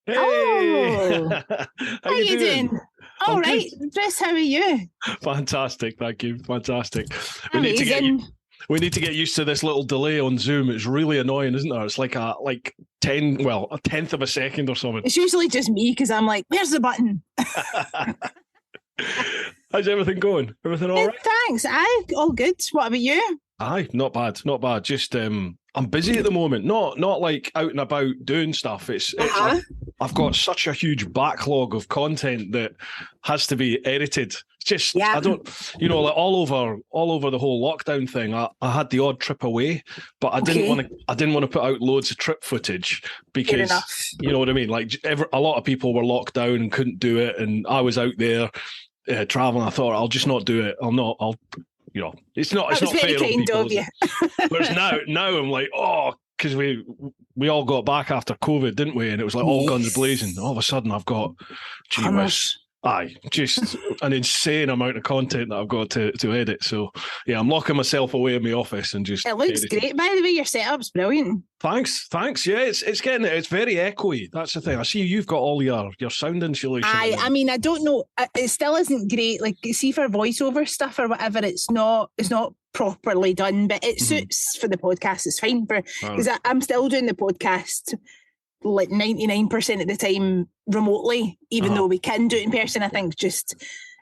Hey! Oh, How you doing? All I'm right, good. Chris, how are you? Fantastic, thank you. Fantastic. We need Amazing. to get used to this little delay on Zoom. It's really annoying, isn't there? It's like a tenth of a second or something. It's usually just me because I'm like, where's the button? How's everything going? Everything all Yeah, right? thanks. All good. What about you? Aye, not bad, not bad. Just I'm busy at the moment. Not like out and about doing stuff. It's I've got such a huge backlog of content that has to be edited. It's just I don't, like all over the whole lockdown thing. I had the odd trip away, but I didn't want to put out loads of trip footage because you know what I mean. Like a lot of people were locked down and couldn't do it, and I was out there traveling. I thought I'll just not do it. It's not fair on people. Of you. Whereas now I'm like, because we all got back after COVID, didn't we? And it was like all guns blazing. All of a sudden, I've got, just an insane amount of content that I've got to edit. So yeah, I'm locking myself away in my office and just. It looks great, by the way. Your setup's brilliant. Thanks. Yeah, it's getting it. It's very echoey. That's the thing. I see you've got all your sound insulation. I mean, I don't know. It still isn't great. Like, see, for voiceover stuff or whatever, it's not properly done, but it suits for the podcast. It's fine because I'm still doing the podcast like 99% of the time remotely, even though we can do it in person. I think just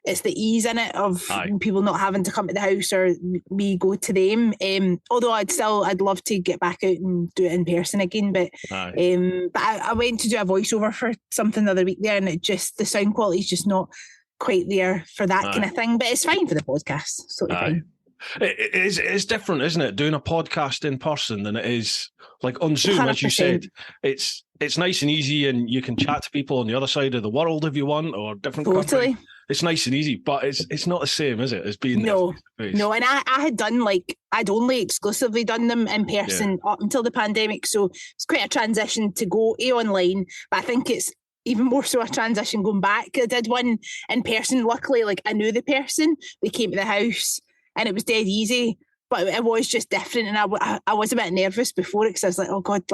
it's the ease in it of people not having to come to the house or me go to them. Although I'd love to get back out and do it in person again. But I went to do a voiceover for something the other week there, and the sound quality is just not quite there for that kind of thing. But it's fine for the podcast. It's totally fine. It's different, isn't it? Doing a podcast in person than it is like on Zoom, 100%. As you said. It's nice and easy, and you can chat to people on the other side of the world if you want, or different countries. It's nice and easy, but it's not the same, is it? As being no. And I had done I'd only exclusively done them in person up until the pandemic, so it's quite a transition to go online. But I think it's even more so a transition going back. I did one in person. Luckily, I knew the person. They came to the house, and it was dead easy. But it was just different, and I was a bit nervous before it because I was like, oh God,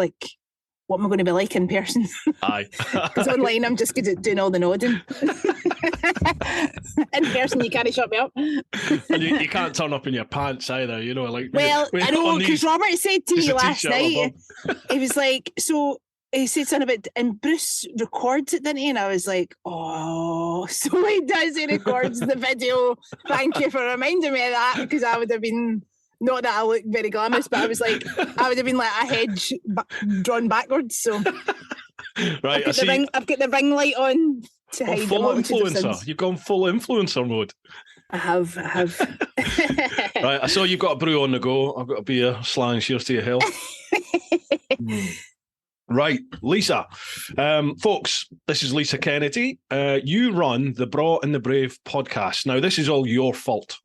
what am I going to be like in person? Aye. Because online I'm just good at doing all the nodding. In person you can't shut me up. And you can't turn up in your pants either, Well, I know, because Robert said to me last night, he was like, so he said something about, and Bruce records it, didn't he? And I was like, oh, so he does, he records the video. Thank you for reminding me of that, because I would have been... Not that I look very glamorous, but I was like, I would have been like a hedge drawn backwards. So, right, I've got the ring light on to hide full influencer. You've gone full influencer mode. I have. Right, I saw you've got a brew on the go. I've got a beer. Slang, cheers to your health. Right, Lisa. Folks, this is Lisa Kennedy. You run the Braw and the Brave podcast. Now, this is all your fault.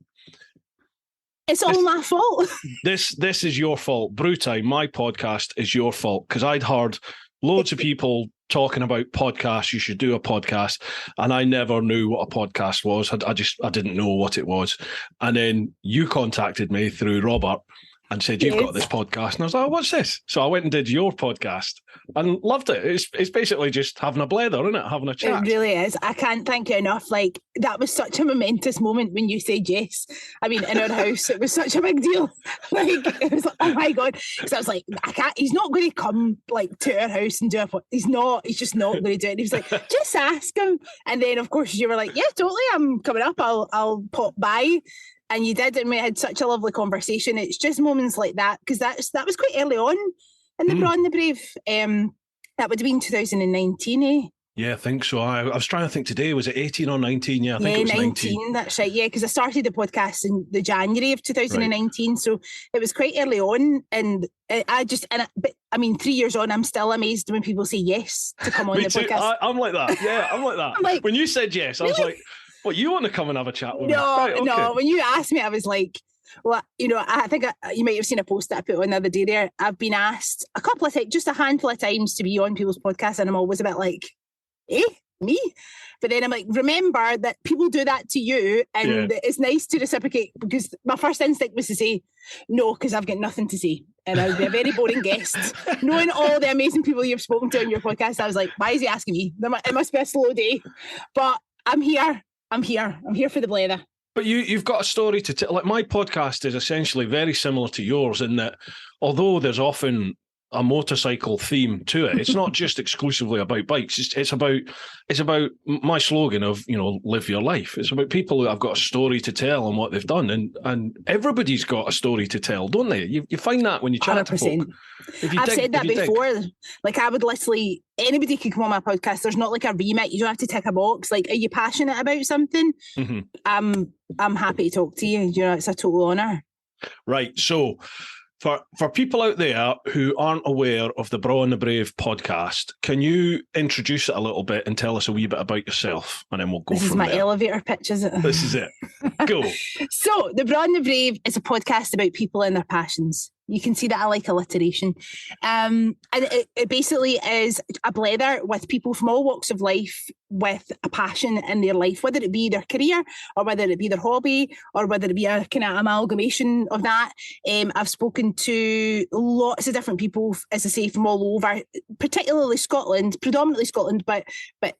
It's all my fault. This is your fault. Brew Time, my podcast, is your fault, because I'd heard loads of people talking about podcasts. You should do a podcast, and I never knew what a podcast was. I didn't know what it was, and then you contacted me through Robert and said, you've got this podcast. And I was like, oh, what's this? So I went and did your podcast and loved it. It's basically just having a blether, isn't it? Having a chat. It really is. I can't thank you enough. That was such a momentous moment when you said yes. I mean, in our house, it was such a big deal. It was like, oh my God. Because I was like, he's not going to come to our house and do a podcast. He's just not going to do it. And he was like, just ask him. And then, of course, you were like, yeah, totally. I'm coming up. I'll pop by. And you did, and we had such a lovely conversation. It's just moments like that, because that was quite early on in the Braw and the Brave. That would have been 2019, eh? Yeah, I think so. I was trying to think today, was it 18 or 19? Yeah, I think it was 19. That's right, yeah, because I started the podcast in the January of 2019, right. So it was quite early on, and but 3 years on, I'm still amazed when people say yes to come on the podcast. I'm like that, yeah, I'm like that. When you said yes, I was like, what, you want to come and have a chat with me? Right, okay. No, when you asked me, I was like, well, I think you might have seen a post that I put on the other day there. I've been asked a couple of times, just a handful of times, to be on people's podcasts, and I'm always a bit like, me. But then I'm like, remember that people do that to you, and it's nice to reciprocate, because my first instinct was to say no, because I've got nothing to say and I would be a very boring guest. Knowing all the amazing people you've spoken to on your podcast, I was like, why is he asking me? It must be a slow day. But I'm here for the blather. But you've got a story to tell. Like, my podcast is essentially very similar to yours in that, although there's often a motorcycle theme to it, it's not just exclusively about bikes. It's about my slogan of, live your life. It's about people who have got a story to tell and what they've done, and everybody's got a story to tell, don't they? You find that when you chat 100%. To folk. I've said that before. Like, I would literally, anybody could come on my podcast. There's not like a remit. You don't have to tick a box. Like, are you passionate about something? Mm-hmm. I'm happy to talk to you. It's a total honour. Right. So, For people out there who aren't aware of the Braw and the Brave podcast, can you introduce it a little bit and tell us a wee bit about yourself, and then we'll go from there. This is my elevator pitch, is it? This is it. Go. So, the Braw and the Brave is a podcast about people and their passions. You can see that I like alliteration. And it basically is a blether with people from all walks of life with a passion in their life, whether it be their career or whether it be their hobby or whether it be a kind of amalgamation of that. I've spoken to lots of different people, as I say, from all over, particularly Scotland, predominantly Scotland, but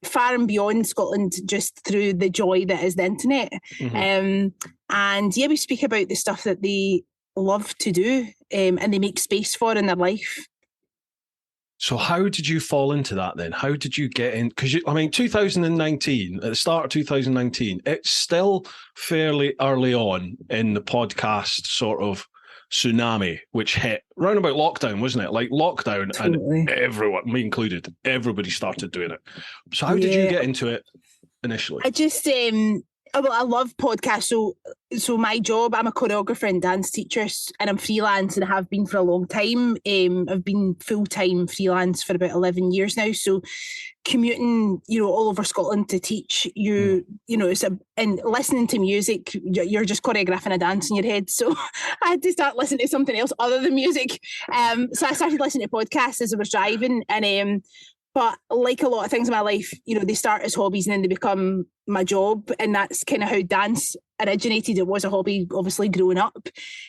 far and beyond Scotland, just through the joy that is the internet. Mm-hmm. And we speak about the stuff that they love to do and they make space for in their life. So how did you fall into that then? How did you get in? Because 2019, at the start of 2019, it's still fairly early on in the podcast sort of tsunami, which hit round about lockdown, wasn't it? Like lockdown, totally. And everyone, me included, everybody started doing it. So how did you get into it initially? I just, I love podcasts. So my job, I'm a choreographer and dance teacher, and I'm freelance and I have been for a long time. I've been full-time freelance for about 11 years now. So commuting, all over Scotland to teach, and listening to music, you're just choreographing a dance in your head. So I had to start listening to something else other than music. So I started listening to podcasts as I was driving, and but like a lot of things in my life, they start as hobbies and then they become my job. And that's kind of how dance originated. It was a hobby, obviously, growing up.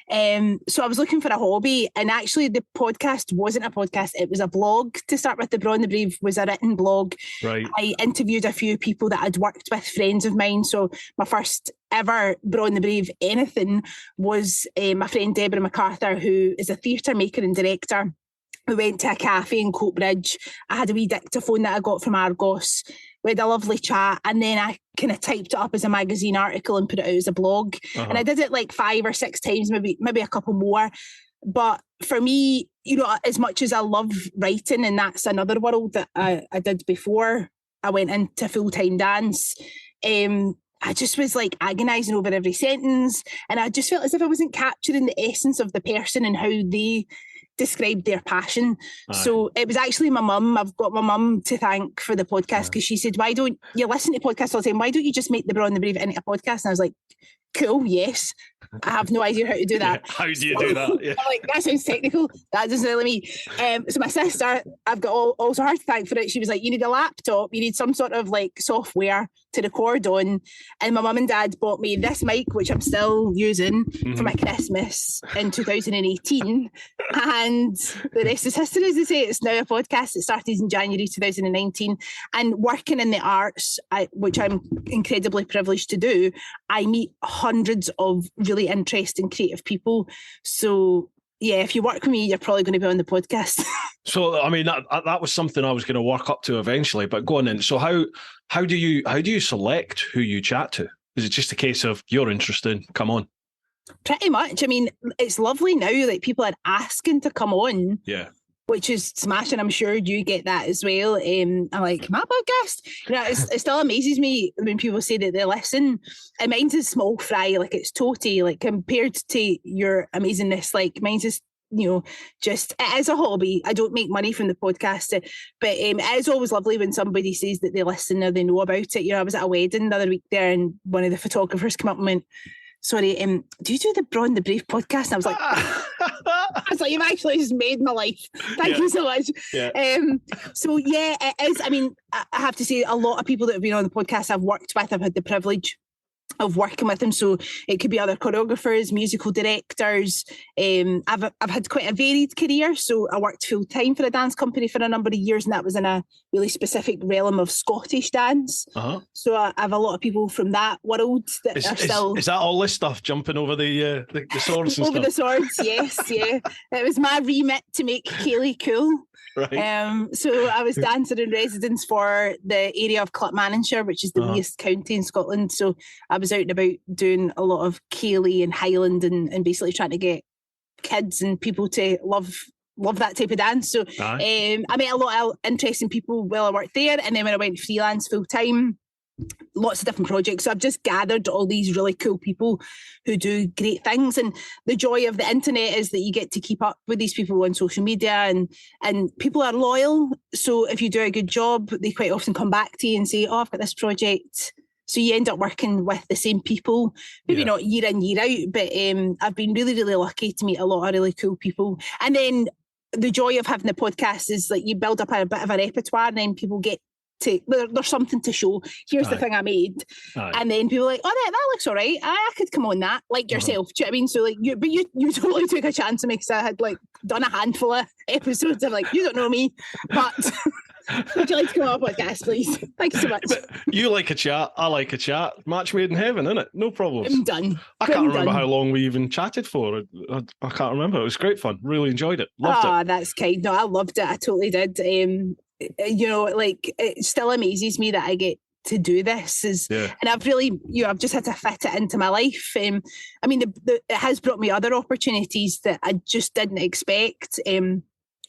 So I was looking for a hobby. And actually, the podcast wasn't a podcast. It was a blog. To start with, the Braw and the Brave was a written blog. Right. I interviewed a few people that I'd worked with, friends of mine. So my first ever Braw and the Brave anything was my friend Deborah MacArthur, who is a theatre maker and director. We went to a cafe in Coatbridge. I had a wee dictaphone that I got from Argos. We had a lovely chat, and then I kind of typed it up as a magazine article and put it out as a blog. Uh-huh. And I did it like 5 or 6 times, maybe a couple more. But for me, as much as I love writing, and that's another world that I did before I went into full-time dance, I just was like agonising over every sentence, and I just felt as if I wasn't capturing the essence of the person and how they described their passion. Aye. So it was actually my mum. I've got my mum to thank for the podcast, because she said, why don't you listen to podcasts all the time? Why don't you just make the Braw and the Brave into a podcast? And I was like, cool, yes. I have no idea how to do that. Yeah, how do you do that? Yeah. I'm like, that sounds technical. That doesn't really me. So my sister, I've got also her to thank for it. She was like, you need a laptop, you need some sort of like software to record on. And my mum and dad bought me this mic, which I'm still using for my Christmas in 2018. And the rest is history, as they say. It's now a podcast. It started in January 2019. And working in the arts, which I'm incredibly privileged to do, I meet hundreds of really interesting creative people. So yeah, if you work with me, you're probably going to be on the podcast. So that was something I was going to work up to eventually, but go on then. So how do you select who you chat to? Is it just a case of you're interested, come on? Pretty much. It's lovely now that people are asking to come on. Yeah. Which is smashing. I'm sure you get that as well. I'm like, my podcast? It still amazes me when people say that they listen. And mine's is small fry, like it's toty, like compared to your amazingness. Like mine's is, just, it is a hobby. I don't make money from the podcast. But it is always lovely when somebody says that they listen or they know about it. I was at a wedding the other week there, and one of the photographers came up and went, sorry, do you do the Braw and the Brave podcast? And I was like, I was like, you've actually just made my life. Thank you so much. Yeah. So yeah, it is. I mean, I have to say, a lot of people that have been on the podcast I've worked with, I've had the privilege of working with them. So it could be other choreographers, musical directors. I've had quite a varied career. So I worked full time for a dance company for a number of years, and that was in a really specific realm of Scottish dance. So I have a lot of people from that world that are still. Is that all this stuff jumping over the swords and over stuff? the swords? Yes, yeah. It was my remit to make Kaylee cool. Right. So I was dancer in residence for the area of Clackmannanshire, which is the least county in Scotland. So I was out and about doing a lot of Cayley and Highland and basically trying to get kids and people to love that type of dance. So I met a lot of interesting people while I worked there. And then when I went freelance full time, lots of different projects. So I've just gathered all these really cool people who do great things. And the joy of the internet is that you get to keep up with these people on social media, and people are loyal. So if you do a good job, they quite often come back to you and say, oh, I've got this project. So you end up working with the same people, maybe not year in, year out, but I've been really, really lucky to meet a lot of really cool people. And then the joy of having the podcast is like you build up a bit of a repertoire, and then people get to, there's something to show. Here's the thing I made. And then people are like, oh, that looks all right. I could come on that, like yourself. Do you know what I mean? So like you totally took a chance on me, because I had like done a handful of episodes of like, you don't know me, but would you like to come on a podcast, please? Thank you so much. But you like a chat, I like a chat. Match made in heaven, isn't it? No problems. I'm done. I can't remember how long we even chatted for. I can't remember. It was great fun. Really enjoyed it. Loved it. That's kind. No, I loved it. I totally did. Like it still amazes me that I get to do this. And I've really, I've just had to fit it into my life. I mean, it has brought me other opportunities that I just didn't expect.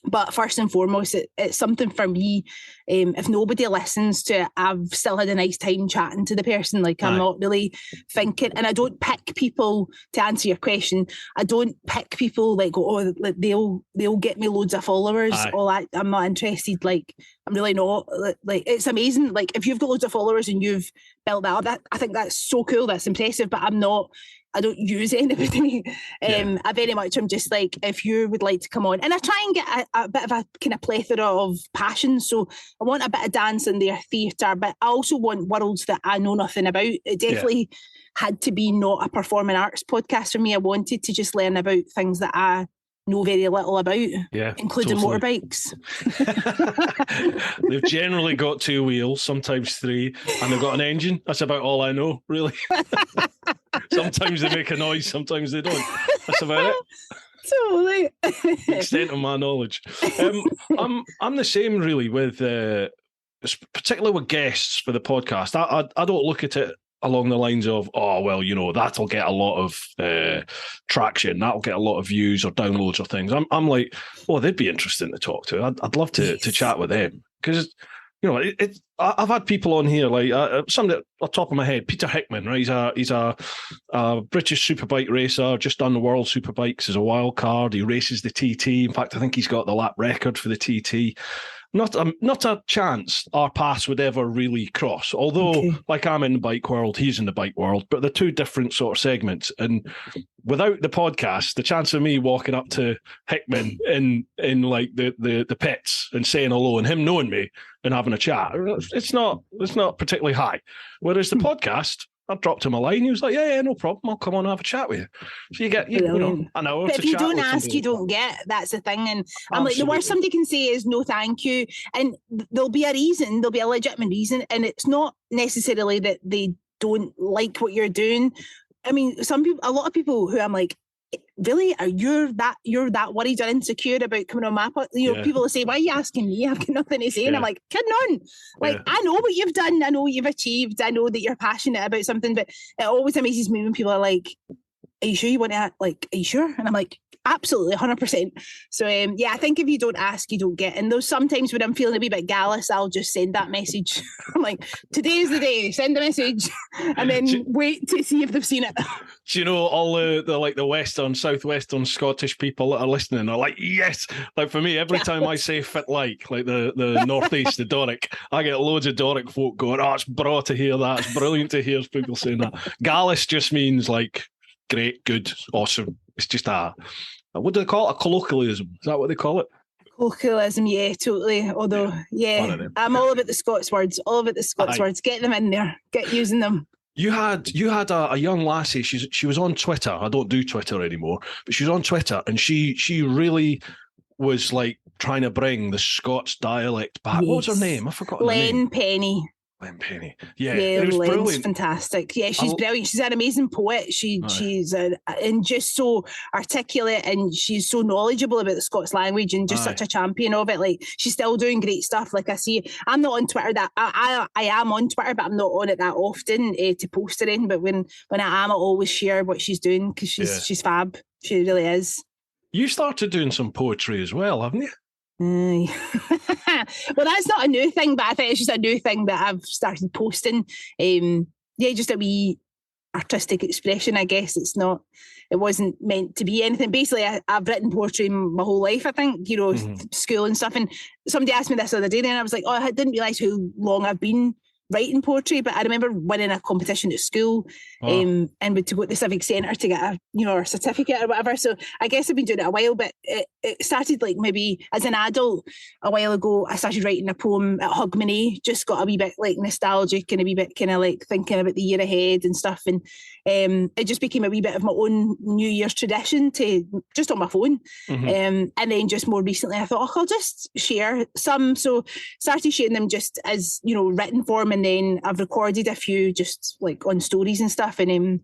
But first and foremost, it's something for me. If nobody listens to it, I've still had a nice time chatting to the person. Like I'm not really thinking, and I don't pick people to answer your question. I don't pick people like, oh, they'll get me loads of followers. All that, I'm not interested. Like I'm really not. Like it's amazing. Like if you've got loads of followers and you've built that up, I think that's so cool. That's impressive. But I don't use anybody. I very much am just like, if you would like to come on, and I try and get a bit of a kind of plethora of passion. So I want a bit of dance in there, theatre, but I also want worlds that I know nothing about. It definitely had to be not a performing arts podcast for me. I wanted to just learn about things that I know very little about, including motorbikes. They've generally got 2 wheels, sometimes 3, and they've got an engine. That's about all I know, really. Sometimes they make a noise, sometimes they don't. That's about it. Totally. The extent of my knowledge. I'm the same, really, with particularly with guests for the podcast. I don't look at it along the lines of, oh, well, that'll get a lot of traction, that'll get a lot of views or downloads or things. I'm like, oh, they'd be interesting to talk to. I'd love to chat with them, because I've had people on here like somebody at the top of my head, Peter Hickman, right? He's a British superbike racer, just done the World Superbikes as a wild card. He races the TT. In fact, I think he's got the lap record for the TT. Not a chance our paths would ever really cross. Although, like I'm in the bike world, he's in the bike world, but they're 2 different sort of segments. And without the podcast, the chance of me walking up to Hickman in like the pits and saying hello and him knowing me and having a chat, it's not particularly high. Whereas the podcast, I dropped him a line. He was like, yeah, no problem. I'll come on and have a chat with you. So you get, an hour but to chat. If you don't ask, you don't get. That's the thing. And I'm like, the worst somebody can say is no, thank you. And there'll be a reason. There'll be a legitimate reason. And it's not necessarily that they don't like what you're doing. I mean, a lot of people who I'm like, really, you're that worried or insecure about coming on my podcast? People will say, why are you asking me? I've got nothing to say. And I'm like, kidding on. Like, I know what you've done. I know what you've achieved. I know that you're passionate about something, but it always amazes me when people are like, are you sure you want to, like, are you sure? And I'm like, absolutely, 100%. So, I think if you don't ask, you don't get. And those sometimes when I'm feeling a wee bit gallus, I'll just send that message. I'm like, today's the day, send a message, and then wait to see if they've seen it. Do you know all the western, southwestern Scottish people that are listening are like, yes. Like for me, every time I say fit like the northeast, the Doric, I get loads of Doric folk going, oh, it's braw to hear that. It's brilliant to hear people saying that. Gallus just means like great, good, awesome. It's just what do they call it? A colloquialism. Is that what they call it? Colloquialism, yeah, totally. Although, yeah, I'm all about the Scots words. All about the Scots words. Get them in there. Get using them. You had a young lassie. She was on Twitter. I don't do Twitter anymore, but she was on Twitter, and she really was like trying to bring the Scots dialect back. Yes. What was her name? I forgot her name. Len Penny. Len Penny. Yeah, it was Len's brilliant. Fantastic. Yeah, she's brilliant. She's an amazing poet. She's and just so articulate, and she's so knowledgeable about the Scots language, and just such a champion of it. Like, she's still doing great stuff. Like, I see, I'm not on Twitter. That I am on Twitter, but I'm not on it that often to post it in. But when I am, I always share what she's doing, because she's fab. She really is. You started doing some poetry as well, haven't you? Well, that's not a new thing, but I think it's just a new thing that I've started posting. Just a wee artistic expression, I guess. It wasn't meant to be anything. Basically, I've written poetry my whole life, I think, school and stuff. And somebody asked me this the other day, and I was like, I didn't realise how long I've been writing poetry, but I remember winning a competition at school, and would to go to the Civic Centre to get a certificate or whatever. So I guess I've been doing it a while, but it started like maybe as an adult a while ago. I started writing a poem at Hogmanay, just got a wee bit like nostalgic and a wee bit kind of like thinking about the year ahead and stuff. And it just became a wee bit of my own New Year's tradition to just on my phone. And then just more recently I thought, I'll just share some. So started sharing them just as, written form. And then I've recorded a few just like on stories and stuff. And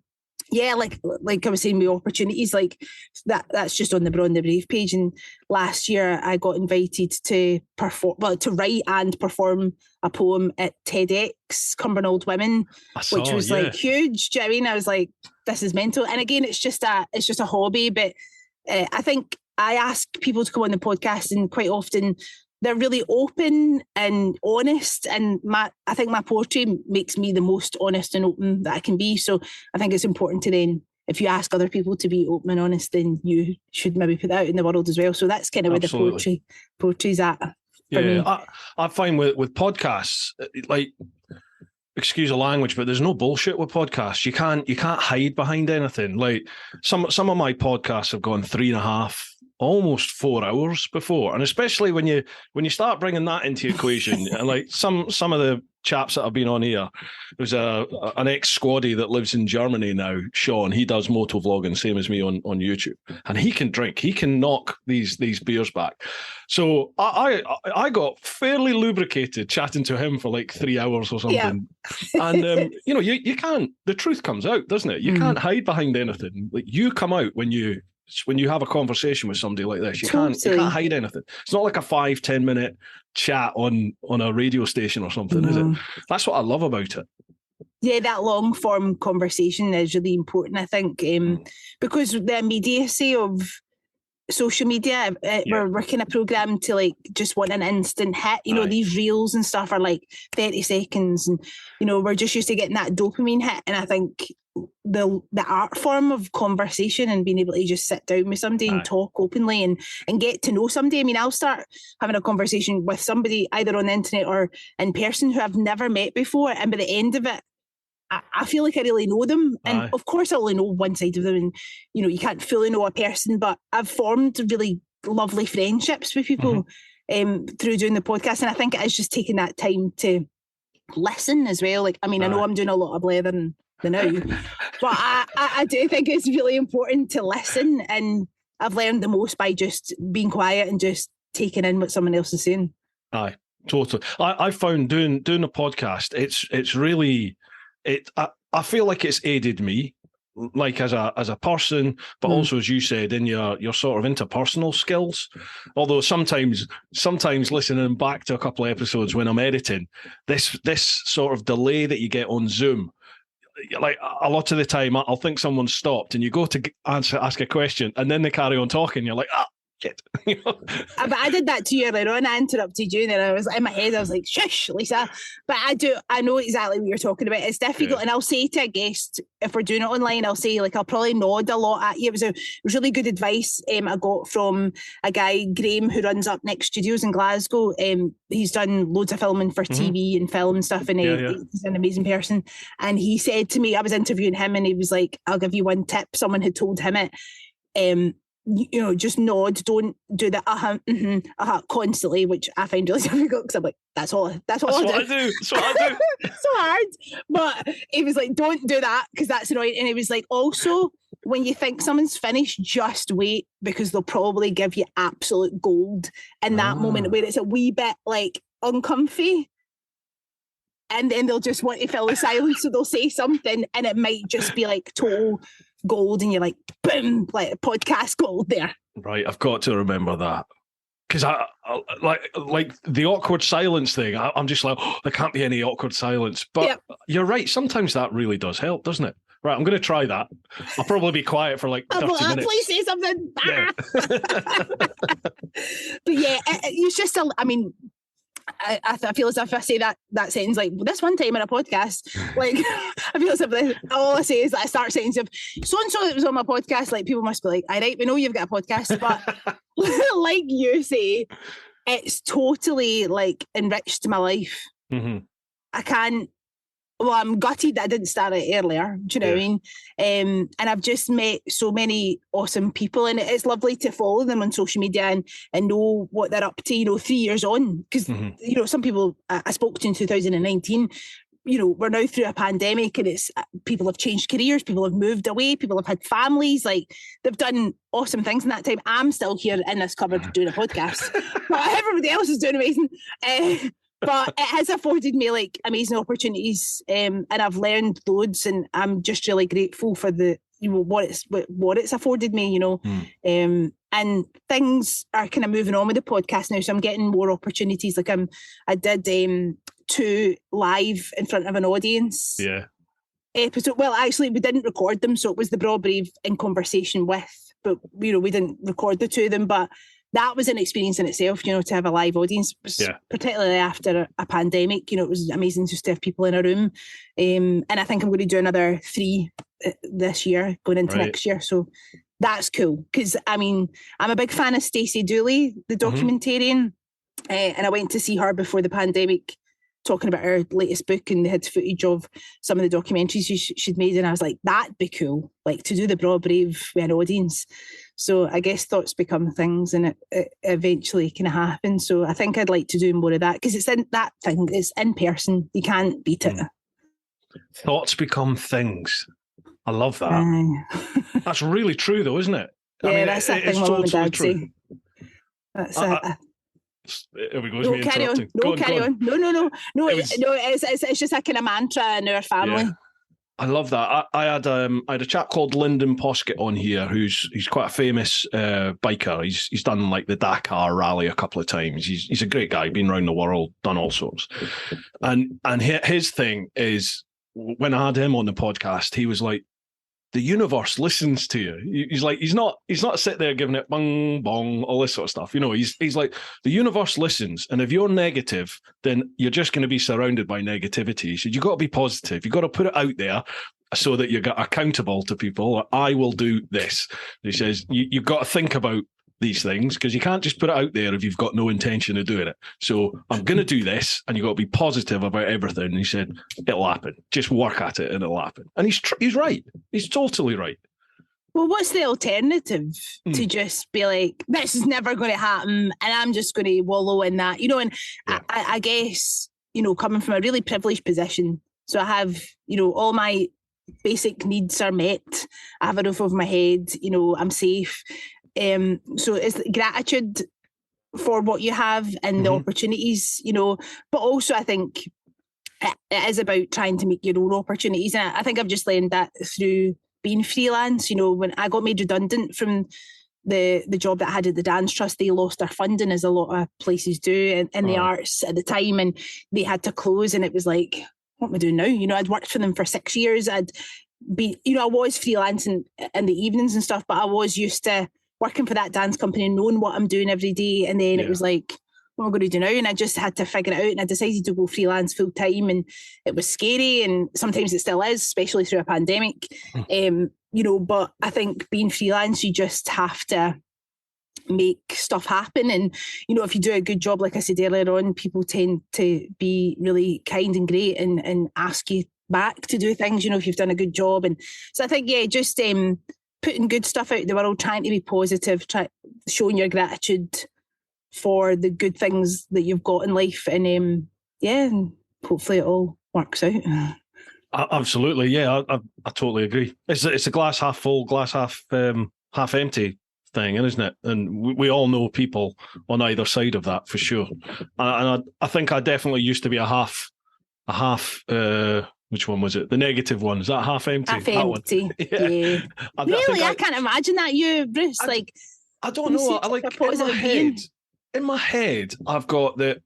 like I was saying, with opportunities like that's just on the Braw and the Brave page. And last year I got invited to write and perform a poem at TEDx Cumbernauld Women, which was like huge. Do you know what I mean? I was like, this is mental. And again, it's just a hobby, but I think I ask people to come on the podcast, and quite often they're really open and honest, and I think my poetry makes me the most honest and open that I can be. So I think it's important to then, if you ask other people to be open and honest, then you should maybe put that out in the world as well. So that's kind of where the poetry's at for me. I find with podcasts, like, excuse the language, but there's no bullshit with podcasts. You can't hide behind anything. Like some of my podcasts have gone 3.5, almost 4 hours before, and especially when you start bringing that into the equation, and like some of the chaps that have been on here, there's an ex-squaddy that lives in Germany now, Sean. He does moto vlogging, same as me on YouTube, and he can drink. He can knock these beers back. So I got fairly lubricated chatting to him for like 3 hours or something. Yeah. And you can't. The truth comes out, doesn't it? You can't hide behind anything. Like, you come out when you have a conversation with somebody like this. You can't hide anything. It's not like a 5-10 minute chat on a radio station or something, is it? That's what I love about it. Yeah, that long form conversation is really important, I think, because the immediacy of social media, we're kind of programmed to like just want an instant hit. These reels and stuff are like 30 seconds, and we're just used to getting that dopamine hit. And I think the art form of conversation and being able to just sit down with somebody and talk openly and get to know somebody. I mean, I'll start having a conversation with somebody either on the internet or in person who I've never met before, and by the end of it, I feel like I really know them. And of course I only know one side of them, and you can't fully know a person, but I've formed really lovely friendships with people through doing the podcast. And I think it is just taking that time to listen as well. Like, I mean, I know I'm doing a lot of blethering now, but I do think it's really important to listen, and I've learned the most by just being quiet and just taking in what someone else is saying. Aye, totally. I found doing a podcast, it's really I feel like it's aided me, like as a person, but also, as you said, in your sort of interpersonal skills. Although sometimes listening back to a couple of episodes when I'm editing, this sort of delay that you get on Zoom, like a lot of the time I'll think someone stopped, and you go to ask a question, and then they carry on talking. You're like, shit. But I did that to you earlier on. I interrupted you, and then I was in my head, I was like, shush, Lisa. But I know exactly what you're talking about. It's difficult. And I'll say to a guest, if we're doing it online, I'll say, like, I'll probably nod a lot at you. It was really good advice I got from a guy, Graham, who runs Up Next Studios in Glasgow. He's done loads of filming for TV and film and stuff, and he's an amazing person. And he said to me, I was interviewing him, and he was like, I'll give you one tip. Someone had told him it. just nod. Don't do the constantly, which I find really difficult because I'm like, that's all I do. That's what I do. It's so hard. But he was like, don't do that because that's annoying. And he was like, also, when you think someone's finished, just wait because they'll probably give you absolute gold in that moment where it's a wee bit like uncomfy. And then they'll just want to fill the silence, so they'll say something and it might just be like total gold and you're like, boom, like podcast gold there. Right, I've got to remember that. Because I like the awkward silence thing, I'm just like, there can't be any awkward silence. But You're right, sometimes that really does help, doesn't it? Right, I'm going to try that. I'll probably be quiet for like 30 minutes. Please say something. Yeah. But yeah, it's just, I feel as if I say that sentence like this one time in a podcast, like I feel as if all I say is that I start saying stuff. So and so that was on my podcast, like people must be like, all right, we know you've got a podcast, but like you say, it's totally like enriched my life. Mm-hmm. I'm gutted that I didn't start it earlier. Do you know what I mean? And I've just met so many awesome people, and it's lovely to follow them on social media and know what they're up to, 3 years on. Because, some people I spoke to in 2019, we're now through a pandemic and it's people have changed careers, people have moved away, people have had families, like they've done awesome things in that time. I'm still here in this cupboard doing a podcast, but everybody else is doing amazing. But it has afforded me like amazing opportunities, and I've learned loads, and I'm just really grateful for the what it's afforded me, and things are kind of moving on with the podcast now, so I'm getting more opportunities. Like I did 2 live in front of an audience. Yeah. Episode. Well, actually, we didn't record them, so it was the Braw Brave in conversation with, but we didn't record the 2 of them, but. That was an experience in itself, to have a live audience, particularly after a pandemic. It was amazing just to have people in a room. And I think I'm going to do another 3 this year, going into next year. So that's cool. Because, I'm a big fan of Stacey Dooley, the documentarian. And I went to see her before the pandemic, talking about her latest book, and they had footage of some of the documentaries she'd made. And I was like, that'd be cool, like to do the Braw Brave with an audience. So I guess thoughts become things, and it eventually kind of happens. So I think I'd like to do more of that because it's in person. You can't beat it. Thoughts become things. I love that. That's really true, though, isn't it? That's that thing my mum and dad say. That's Here we go. No, carry on. No, carry on. No. It's just a kind of mantra in our family. Yeah. I love that. I had a chap called Lyndon Poskett on here he's quite a famous biker. He's done like the Dakar rally a couple of times. He's a great guy, been around the world, done all sorts. And his thing is, when I had him on the podcast, he was like, the universe listens to you. He's like, he's not sitting there giving it bong bong, all this sort of stuff. He's like, the universe listens, and if you're negative, then you're just going to be surrounded by negativity. He said, you got to be positive. You got to put it out there so that you get accountable to people. I will do this. He says, you've got to think about these things because you can't just put it out there if you've got no intention of doing it. So I'm going to do this, and you've got to be positive about everything. And he said, it'll happen. Just work at it and it'll happen. And he's right. He's totally right. Well, what's the alternative to just be like, this is never going to happen and I'm just going to wallow in that, and I guess, coming from a really privileged position. So I have, all my basic needs are met. I have a roof over my head, I'm safe. So it's gratitude for what you have and the opportunities, but also I think it is about trying to make your own opportunities. And I think I've just learned that through being freelance. When I got made redundant from the job that I had at the Dance Trust, they lost their funding, as a lot of places do in the arts at the time, and they had to close. And it was like, what am I doing now? I'd worked for them for 6 years. I was freelancing in the evenings and stuff, but I was used to working for that dance company and knowing what I'm doing every day. And then it was like, what am I going to do now? And I just had to figure it out. And I decided to go freelance full time. And it was scary. And sometimes it still is, especially through a pandemic. But I think being freelance, you just have to make stuff happen. And, if you do a good job, like I said earlier on, people tend to be really kind and great and ask you back to do things, if you've done a good job. And so I think, just putting good stuff out in the world, trying to be positive, showing your gratitude for the good things that you've got in life, and and hopefully it all works out. Absolutely, yeah, I totally agree. It's a glass half full, glass half empty thing, isn't it? And we all know people on either side of that for sure. And I think I definitely used to be a half. Which one was it? The negative one. Is that half empty? Half empty. Yeah. Really, I can't imagine that you, Bruce. I don't know. I like in my head, I've got that.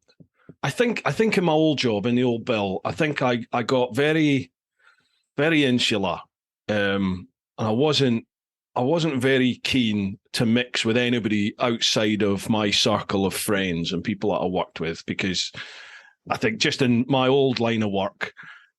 I think in my old job in the old Bill, I think I got very, very insular, and I wasn't very keen to mix with anybody outside of my circle of friends and people that I worked with, because I think just in my old line of work,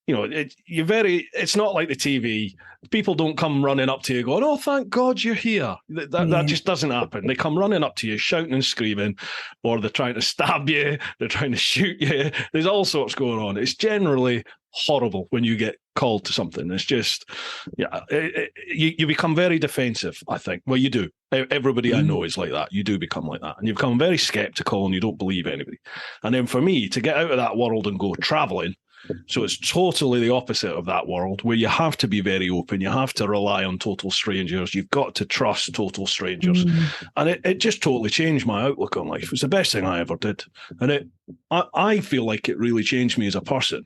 you know, it's not like the TV. People don't come running up to you going, "Oh, thank God you're here." That just doesn't happen. They come running up to you shouting and screaming, or they're trying to stab you, they're trying to shoot you. There's all sorts going on. It's generally horrible when you get called to something. It's just, you become very defensive, I think. Well, you do. Everybody I know is like that. You do become like that. And you become very skeptical and you don't believe anybody. And then for me, to get out of that world and go traveling, so it's totally the opposite of that world, where you have to be very open. You have to rely on total strangers. You've got to trust total strangers. And it just totally changed my outlook on life. It was the best thing I ever did. And I feel like it really changed me as a person.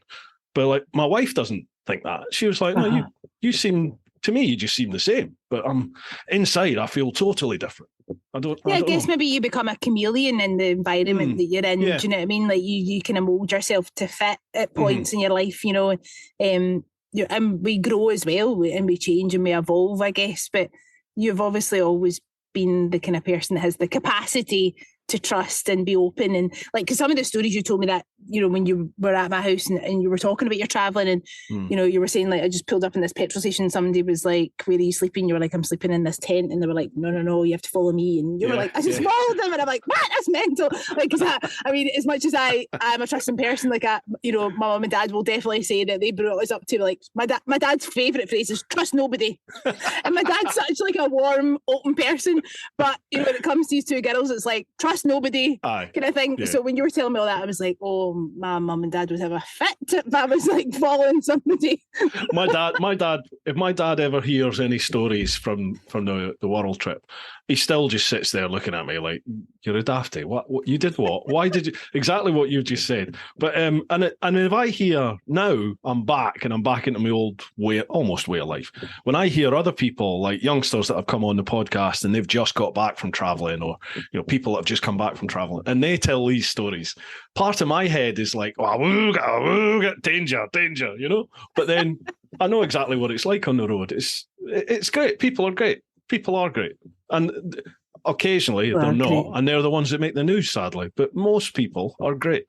But like, my wife doesn't think that. She was like, "No, you seem, to me, you just seem the same. But inside, I feel totally different." I guess maybe you become a chameleon in the environment that you're in. Yeah. Do you know what I mean? Like you kind of mold yourself to fit at points in your life, you know. And we grow as well, and we change and we evolve, I guess. But you've obviously always been the kind of person that has the capacity to trust and be open. And like, because some of the stories you told me that, you know, when you were at my house and you were talking about your traveling, and you know, you were saying like, I just pulled up in this petrol station, somebody was like, "Where are you sleeping?" You were like, "I'm sleeping in this tent," and they were like, no, you have to follow me. And you were like, "I just followed them," and I'm like, "What? That's mental." Like, because I mean, as much as I'm a trusting person, like you know, my mum and dad will definitely say that they brought us up to, like, my dad's favourite phrase is "trust nobody," and my dad's such like a warm, open person, but you know, when it comes to these two girls, it's like trust nobody kind of thing. So when you were telling me all that, I was like, oh, my mum and dad would have a fit if I was like following somebody. my dad, if my dad ever hears any stories from the world trip, he still just sits there looking at me like, "You're a dafty. What you did? What? Why did you?" Exactly what you just said. But and if I hear now, I'm back into my old almost way of life. When I hear other people, like youngsters that have come on the podcast and they've just got back from traveling, or you know, people that have just come back from traveling, and they tell these stories, part of my head is like, "Oh, danger," you know. But then I know exactly what it's like on the road. It's great. People are great. And occasionally they're not, and they're the ones that make the news, sadly. But most people are great.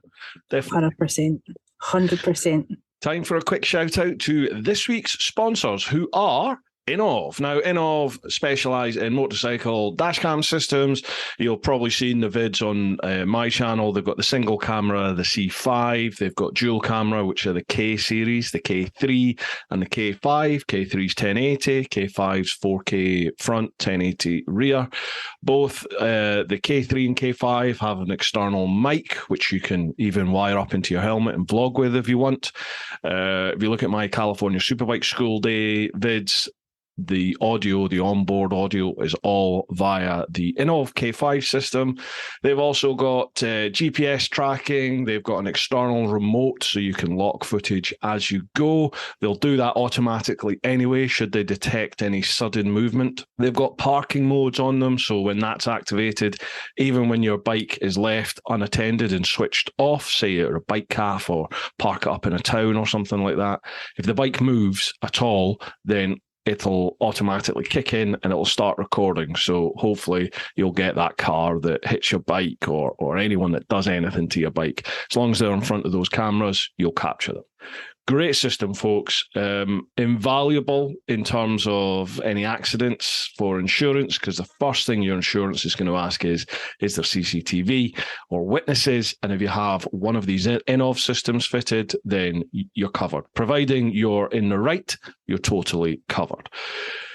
Definitely. 100%. Time for a quick shout out to this week's sponsors, who are Innov. Now, Innov specialise in motorcycle dashcam systems. You'll probably seen the vids on my channel. They've got the single camera, the C5. They've got dual camera, which are the K series, the K3 and the K5. K3's 1080, K5's 4K front, 1080 rear. Both the K3 and K5 have an external mic, which you can even wire up into your helmet and vlog with if you want. If you look at my California Superbike School Day vids, the audio, the onboard audio is all via the Innov K5 system. They've also got GPS tracking. They've got an external remote so you can lock footage as you go. They'll do that automatically anyway, should they detect any sudden movement. They've got parking modes on them, so when that's activated, even when your bike is left unattended and switched off, say you're a bike calf or park it up in a town or something like that, if the bike moves at all, then it'll automatically kick in and it'll start recording. So hopefully you'll get that car that hits your bike or anyone that does anything to your bike. As long as they're in front of those cameras, you'll capture them. Great system, folks. Invaluable in terms of any accidents for insurance, because the first thing your insurance is going to ask is there CCTV or witnesses? And if you have one of these in-off systems fitted, then you're covered. Providing you're in the right, you're totally covered.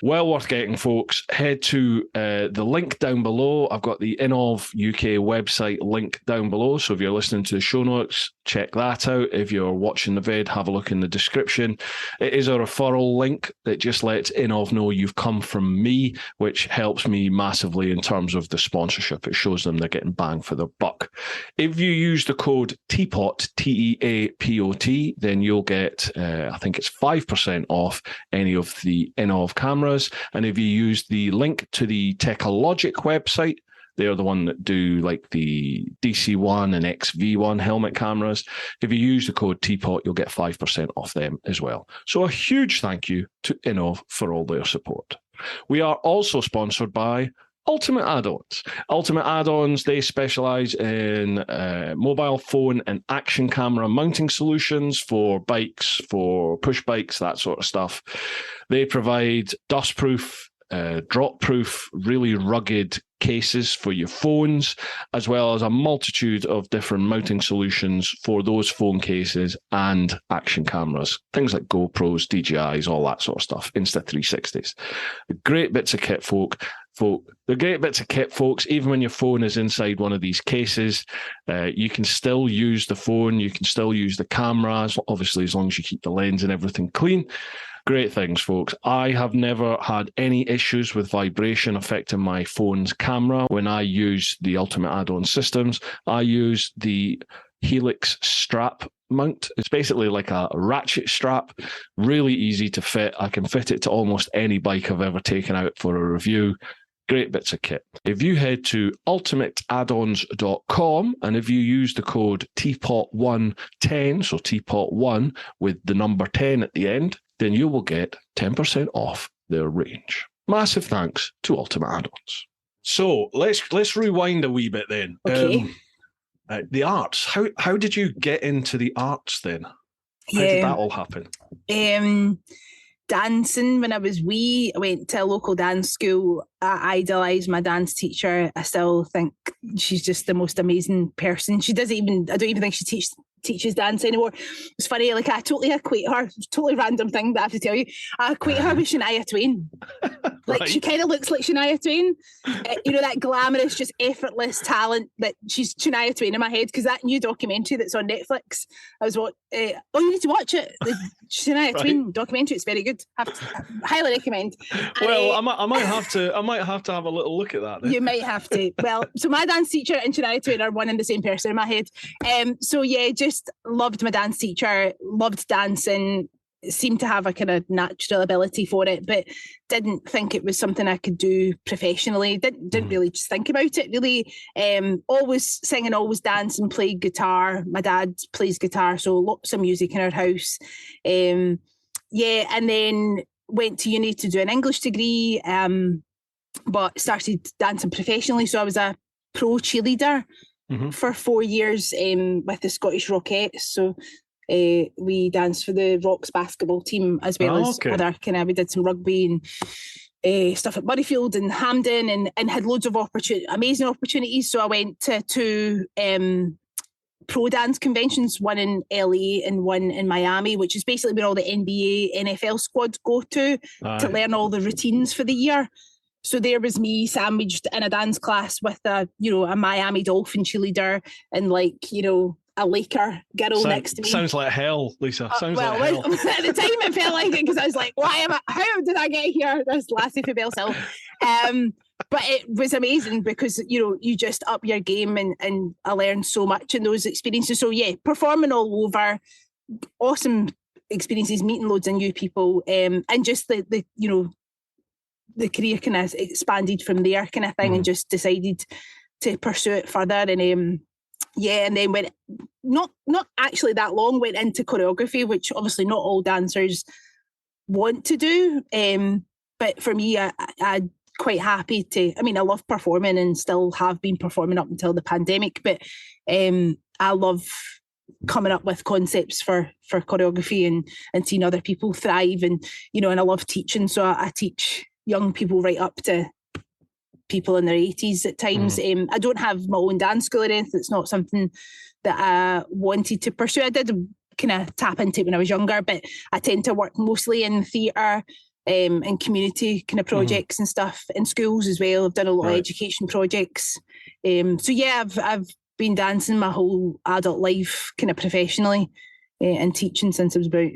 Well worth getting, folks. Head to the link down below. I've got the In-Of UK website link down below. So if you're listening to the show notes, check that out. If you're watching the vid, have a look in the description. It is a referral link that just lets In-Of know you've come from me, which helps me massively in terms of the sponsorship. It shows them they're getting bang for their buck. If you use the code TEAPOT, TEAPOT, then you'll get, I think it's 5% off any of the In-Of cameras. And if you use the link to the TeapotOne website, they're the one that do like the DC1 and XV1 helmet cameras. If you use the code TEAPOT, you'll get 5% off them as well. So a huge thank you to In-Of for all their support. We are also sponsored by Ultimate Add-ons. Ultimate Add-ons, they specialize in mobile phone and action camera mounting solutions for bikes, for push bikes, that sort of stuff. They provide dustproof, drop-proof, really rugged cases for your phones, as well as a multitude of different mounting solutions for those phone cases and action cameras. Things like GoPros, DJIs, all that sort of stuff, Insta360s. Great bits of kit, the great bits of kit, folks, even when your phone is inside one of these cases, you can still use the phone, you can still use the cameras, obviously as long as you keep the lens and everything clean. Great things, folks. I have never had any issues with vibration affecting my phone's camera when I use the Ultimate Add-on systems. I use the Helix strap mount. It's basically like a ratchet strap, really easy to fit. I can fit it to almost any bike I've ever taken out for a review. Great bits of kit. If you head to ultimateaddons.com and if you use the code TeapotOne10, so TeapotOne with the number 10 at the end, then you will get 10% off their range. Massive thanks to Ultimate Add-ons. So let's rewind a wee bit then. Okay. The arts. How did you get into the arts then? How did that all happen? Dancing. When I was wee, I went to a local dance school. I idolised my dance teacher. I still think she's just the most amazing person. I don't even think she teaches dance anymore. It's funny, like I totally equate her, totally random thing that I have to tell you. I equate her with Shania Twain. Like She kind of looks like Shania Twain. That glamorous, just effortless talent that she's Shania Twain in my head, because that new documentary that's on Netflix, I was you need to watch it. The Shania Twain documentary, it's very good. Highly recommend. Well, I might have to have a little look at that then. You might have to. Well, so my dance teacher and Shania Twain are one and the same person in my head. So yeah, just loved my dance teacher, loved dancing, seemed to have a kind of natural ability for it, but didn't think it was something I could do professionally. Didn't really just think about it really. Always singing, always dancing, played guitar. My dad plays guitar, so lots of music in our house. And then went to uni to do an English degree, but started dancing professionally. So I was a pro cheerleader for 4 years with the Scottish Rockettes. So we danced for the Rocks basketball team, as well as other we did some rugby and stuff at Murrayfield and Hampden, and had loads of amazing opportunities. So I went to two pro dance conventions, one in LA and one in Miami, which is basically where all the NBA, NFL squads go to learn all the routines for the year. So there was me sandwiched in a dance class with a Miami Dolphin cheerleader and a Laker girl next to me. Sounds like hell, Lisa. Like hell. At the time it felt like it, because I was like, how did I get here? This lassie for Bell's Hill. But it was amazing because, you just up your game and I learned so much in those experiences. So yeah, performing all over, awesome experiences, meeting loads of new people, and just the career kind of expanded from there kind of thing, and just decided to pursue it further. And and then went, not actually that long, went into choreography, which obviously not all dancers want to do. But for me, I'm quite happy I love performing and still have been performing up until the pandemic, but I love coming up with concepts for choreography and seeing other people thrive. And, you know, and I love teaching. So I teach young people right up to people in their 80s at times. I don't have my own dance school or anything. It's not something that I wanted to pursue. I did kind of tap into it when I was younger, but I tend to work mostly in theatre and community kind of projects and stuff in schools as well. I've done a lot of education projects. So yeah, I've been dancing my whole adult life kind of professionally and teaching since I was about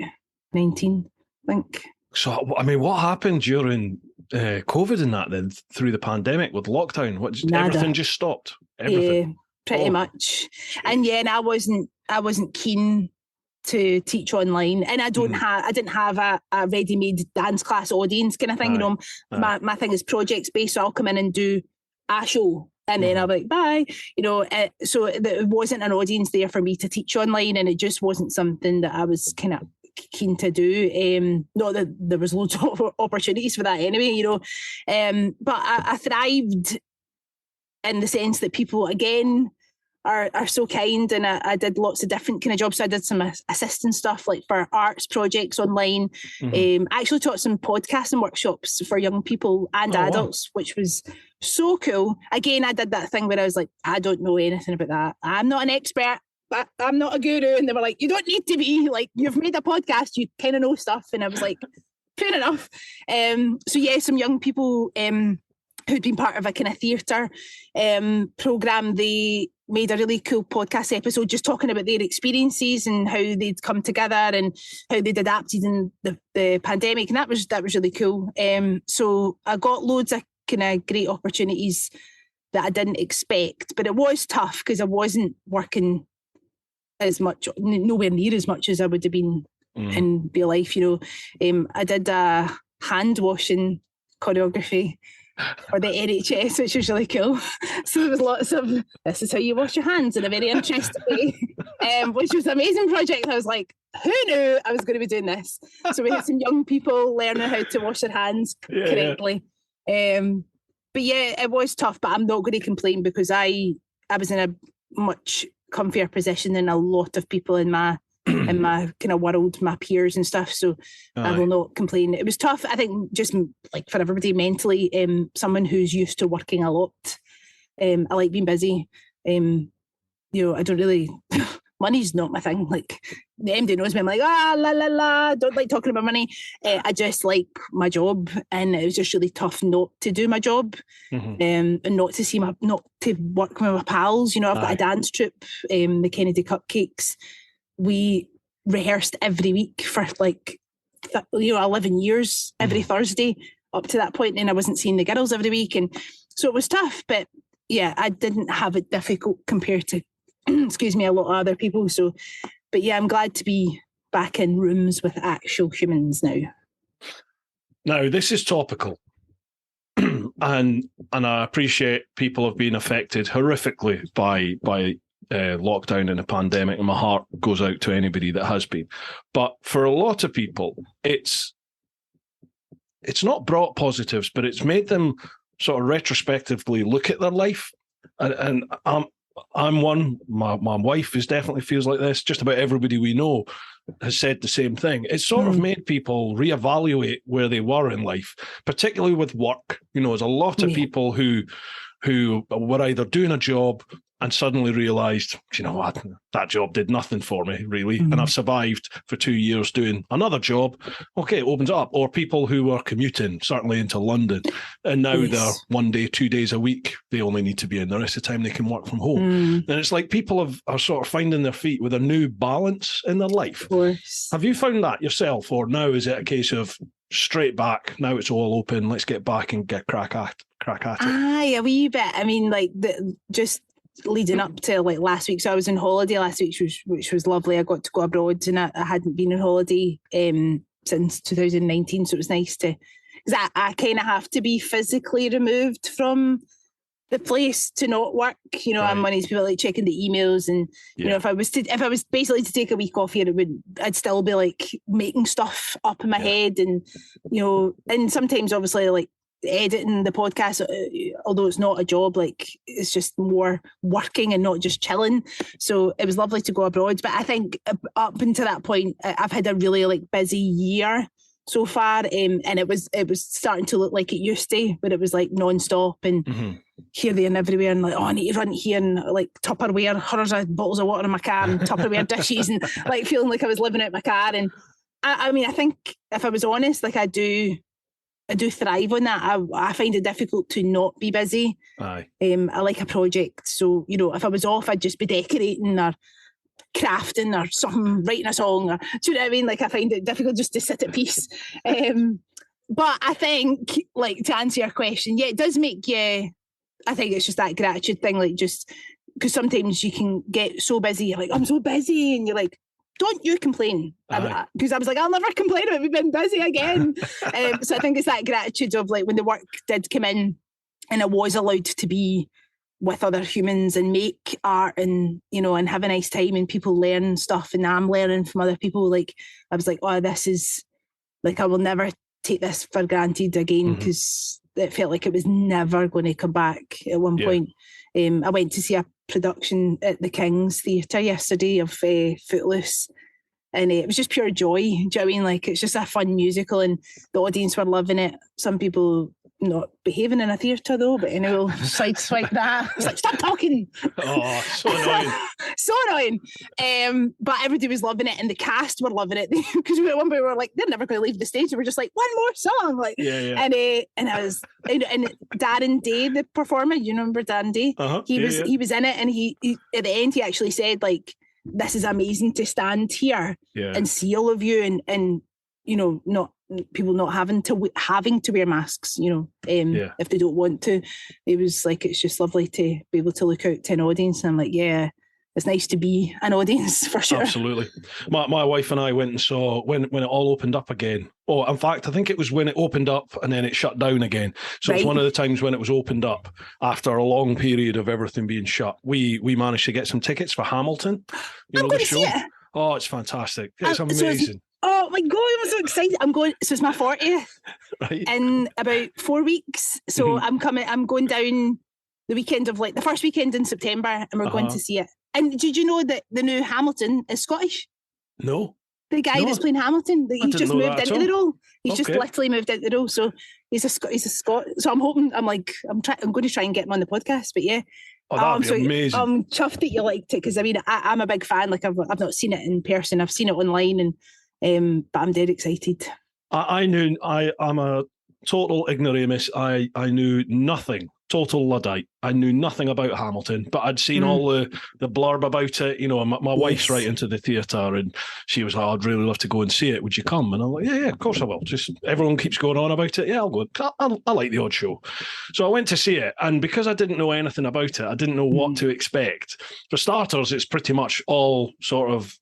19, I think. So, I mean, what happened during COVID and that then, through the pandemic with lockdown? Everything just stopped? Everything? Pretty much. And yeah, and I wasn't keen to teach online, and I didn't have a ready-made dance class audience kind of thing. You know, my thing is projects based, so I'll come in and do a show and then I'll be like, bye, you know. So there wasn't an audience there for me to teach online, and it just wasn't something that I was kind of keen to do. Not that there was loads of opportunities for that anyway, you know. But I thrived in the sense that people, again, are so kind, and I did lots of different kind of jobs. So I did some assistant stuff like for arts projects online. I actually taught some podcasting workshops for young people and adults, which was so cool. Again, I did that thing where I was like, I don't know anything about that. I'm not an expert, but I'm not a guru. And they were like, you don't need to be, like, you've made a podcast, you kind of know stuff. And I was like, fair enough. So yeah, some young people who'd been part of a kind of theatre programme, they made a really cool podcast episode just talking about their experiences and how they'd come together and how they'd adapted in the pandemic. And that was really cool. So I got loads of kind of great opportunities that I didn't expect, but it was tough because I wasn't working as much, nowhere near as much as I would have been in real life, you know. I did a hand washing choreography for the NHS, which was really cool. So there was lots of, this is how you wash your hands in a very interesting way, which was an amazing project. I was like, who knew I was going to be doing this? So we had some young people learning how to wash their hands correctly. But yeah, it was tough, but I'm not going to complain because I was in a much comfier position than a lot of people in my kind of world, my peers and stuff. So I will not complain. It was tough, I think, just like for everybody mentally. Someone who's used to working a lot. I like being busy. You know, I don't really, money's not my thing. Like the MD knows me. I'm like, don't like talking about money. I just like my job, and it was just really tough not to do my job, and not to work with my pals. You know, I've got a dance troupe, the Kennedy Cupcakes. We rehearsed every week for 11 years, every Thursday up to that point, and I wasn't seeing the girls every week, and so it was tough. But yeah, I didn't have it difficult compared to excuse me, a lot of other people. So, but yeah, I'm glad to be back in rooms with actual humans now. Now, this is topical. and I appreciate people have been affected horrifically by lockdown and a pandemic, and my heart goes out to anybody that has been. But for a lot of people, it's not brought positives, but it's made them sort of retrospectively look at their life. And I'm one. My wife definitely feels like this. Just about everybody we know has said the same thing. It's sort of made people reevaluate where they were in life, particularly with work. You know, there's a lot of people who were either doing a job and suddenly realised, you know what, that job did nothing for me, really. And I've survived for 2 years doing another job. Okay, it opens up. Or people who were commuting, certainly into London, and now they're 1 day, 2 days a week. They only need to be in. The rest of the time they can work from home. And it's like people are sort of finding their feet with a new balance in their life. Of course. Have you found that yourself? Or now is it a case of straight back, now it's all open, let's get back and get crack at it? Aye, a wee bit. I mean, like, just leading up to like last week. So I was on holiday last week, which was lovely. I got to go abroad, and I hadn't been on holiday since 2019. So it was nice to, because I kind of have to be physically removed from the place to not work. You know, I'm one of these people like checking the emails, and you know, if I was basically to take a week off here, I'd still be like making stuff up in my head, and you know, and sometimes obviously like editing the podcast, although it's not a job, like it's just more working and not just chilling. So it was lovely to go abroad. But I think up until that point, I've had a really like busy year so far, and it was starting to look like it used to, but it was like non-stop and here, there and everywhere, and like, oh, I need to run here, and like Tupperware, hundreds of bottles of water in my car and Tupperware dishes, and like feeling like I was living out my car. And I mean, I think if I was honest, like I do thrive on that. I find it difficult to not be busy. Aye. I like a project, so you know, if I was off, I'd just be decorating or crafting or something, writing a song, or do you know what I mean? Like I find it difficult just to sit at peace. But I think, like, to answer your question, yeah, it does make you. I think it's just that gratitude thing, like just because sometimes you can get so busy, you're like, I'm so busy, and you're like, don't you complain? Because I was like, I'll never complain about me being busy again. So I think it's that gratitude of like when the work did come in and I was allowed to be with other humans and make art and, you know, and have a nice time and people learn stuff and I'm learning from other people. Like, I was like, oh, this is like, I will never take this for granted again, because it felt like it was never going to come back at one point. I went to see a production at the King's Theatre yesterday of Footloose, and it was just pure joy. Do you know what I mean? Like, it's just a fun musical and the audience were loving it. Some people not behaving in a theatre though, but anyway, we'll sideswipe that. It's like, stop talking. Oh, so annoying. So annoying. But everybody was loving it and the cast were loving it, because at one point we were like, they're never going to leave the stage. We were just like, one more song. Like, and I was, and Darren Day, the performer, you remember Darren Day? He was in it, and he at the end he actually said, like, this is amazing to stand here and see all of you and you know, not people not having to wear masks, you know, if they don't want to. It was like, it's just lovely to be able to look out to an audience, and I'm like, yeah, it's nice to be an audience for sure. Absolutely. My wife and I went and saw when it all opened up again. Oh, in fact, I think it was when it opened up and then it shut down again. So it's one of the times when it was opened up after a long period of everything being shut. We managed to get some tickets for Hamilton. You know the show? Oh, it's fantastic. It's amazing. Oh my God, I'm so excited. I'm going, so it's my 40th in about 4 weeks. So I'm going down the weekend of like the first weekend in September, and we're going to see it. And did you know that the new Hamilton is Scottish? No. The guy that's playing Hamilton, he's just moved into the role. He's just literally moved into the role. So he's a Scot. So I'm hoping, I'm going to try and get him on the podcast, but yeah. Oh, that'd be amazing. I'm chuffed that you liked it, because I mean, I'm a big fan. Like, I've not seen it in person. I've seen it online, and but I'm dead excited. I'm a total ignoramus. I knew nothing. Total Luddite. I knew nothing about Hamilton, but I'd seen all the blurb about it. You know, my wife's right into the theatre, and she was like, I'd really love to go and see it. Would you come? And I'm like, yeah, of course I will. Just everyone keeps going on about it. Yeah, I'll go. I like the odd show. So I went to see it, and because I didn't know anything about it, I didn't know what to expect. For starters, it's pretty much all sort of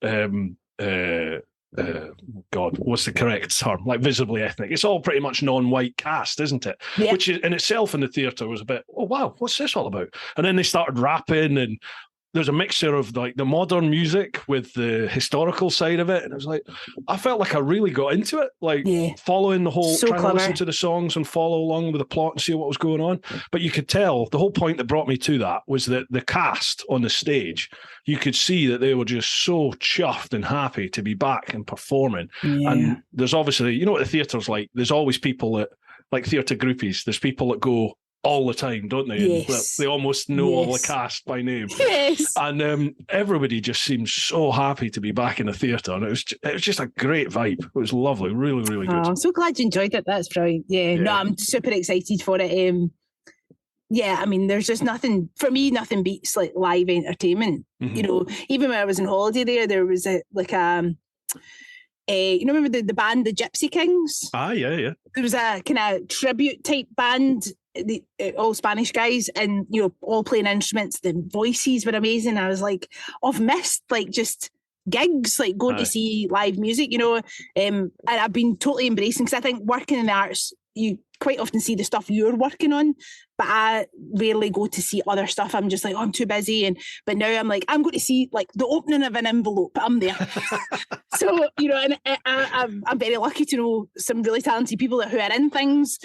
God, what's the correct term? Like visibly ethnic. It's all pretty much non-white cast, isn't it? Yeah. Which is, in itself in the theatre was a bit, oh wow, what's this all about? And then they started rapping, and there's a mixture of like the modern music with the historical side of it. And it was like, I felt like I really got into it, like following the whole, trying to listen to the songs and follow along with the plot and see what was going on. But you could tell the whole point that brought me to that was that the cast on the stage, you could see that they were just so chuffed and happy to be back and performing. Yeah. And there's obviously, you know what the theatre's like, there's always people that, like theatre groupies, there's people that go all the time, don't they? Yes. They almost know all the cast by name. Yes. And everybody just seems so happy to be back in the theatre. And it was just a great vibe. It was lovely. Really, really good. I'm so glad you enjoyed it. That's brilliant. Yeah. No, I'm super excited for it. Yeah, I mean, there's just nothing, for me, nothing beats like live entertainment. You know, even when I was on holiday there was you know, remember the band, the Gypsy Kings? Yeah. There was a kind of tribute type band, all Spanish guys, and, you know, all playing instruments. The voices were amazing. I was like, I've missed like just gigs, like going to see live music, you know. And I've been totally embracing, because I think working in the arts, you quite often see the stuff you're working on, but I rarely go to see other stuff. I'm just like, oh, I'm too busy. But now I'm like, I'm going to see like the opening of an envelope. I'm there. So, you know, and I'm very lucky to know some really talented people who are in things.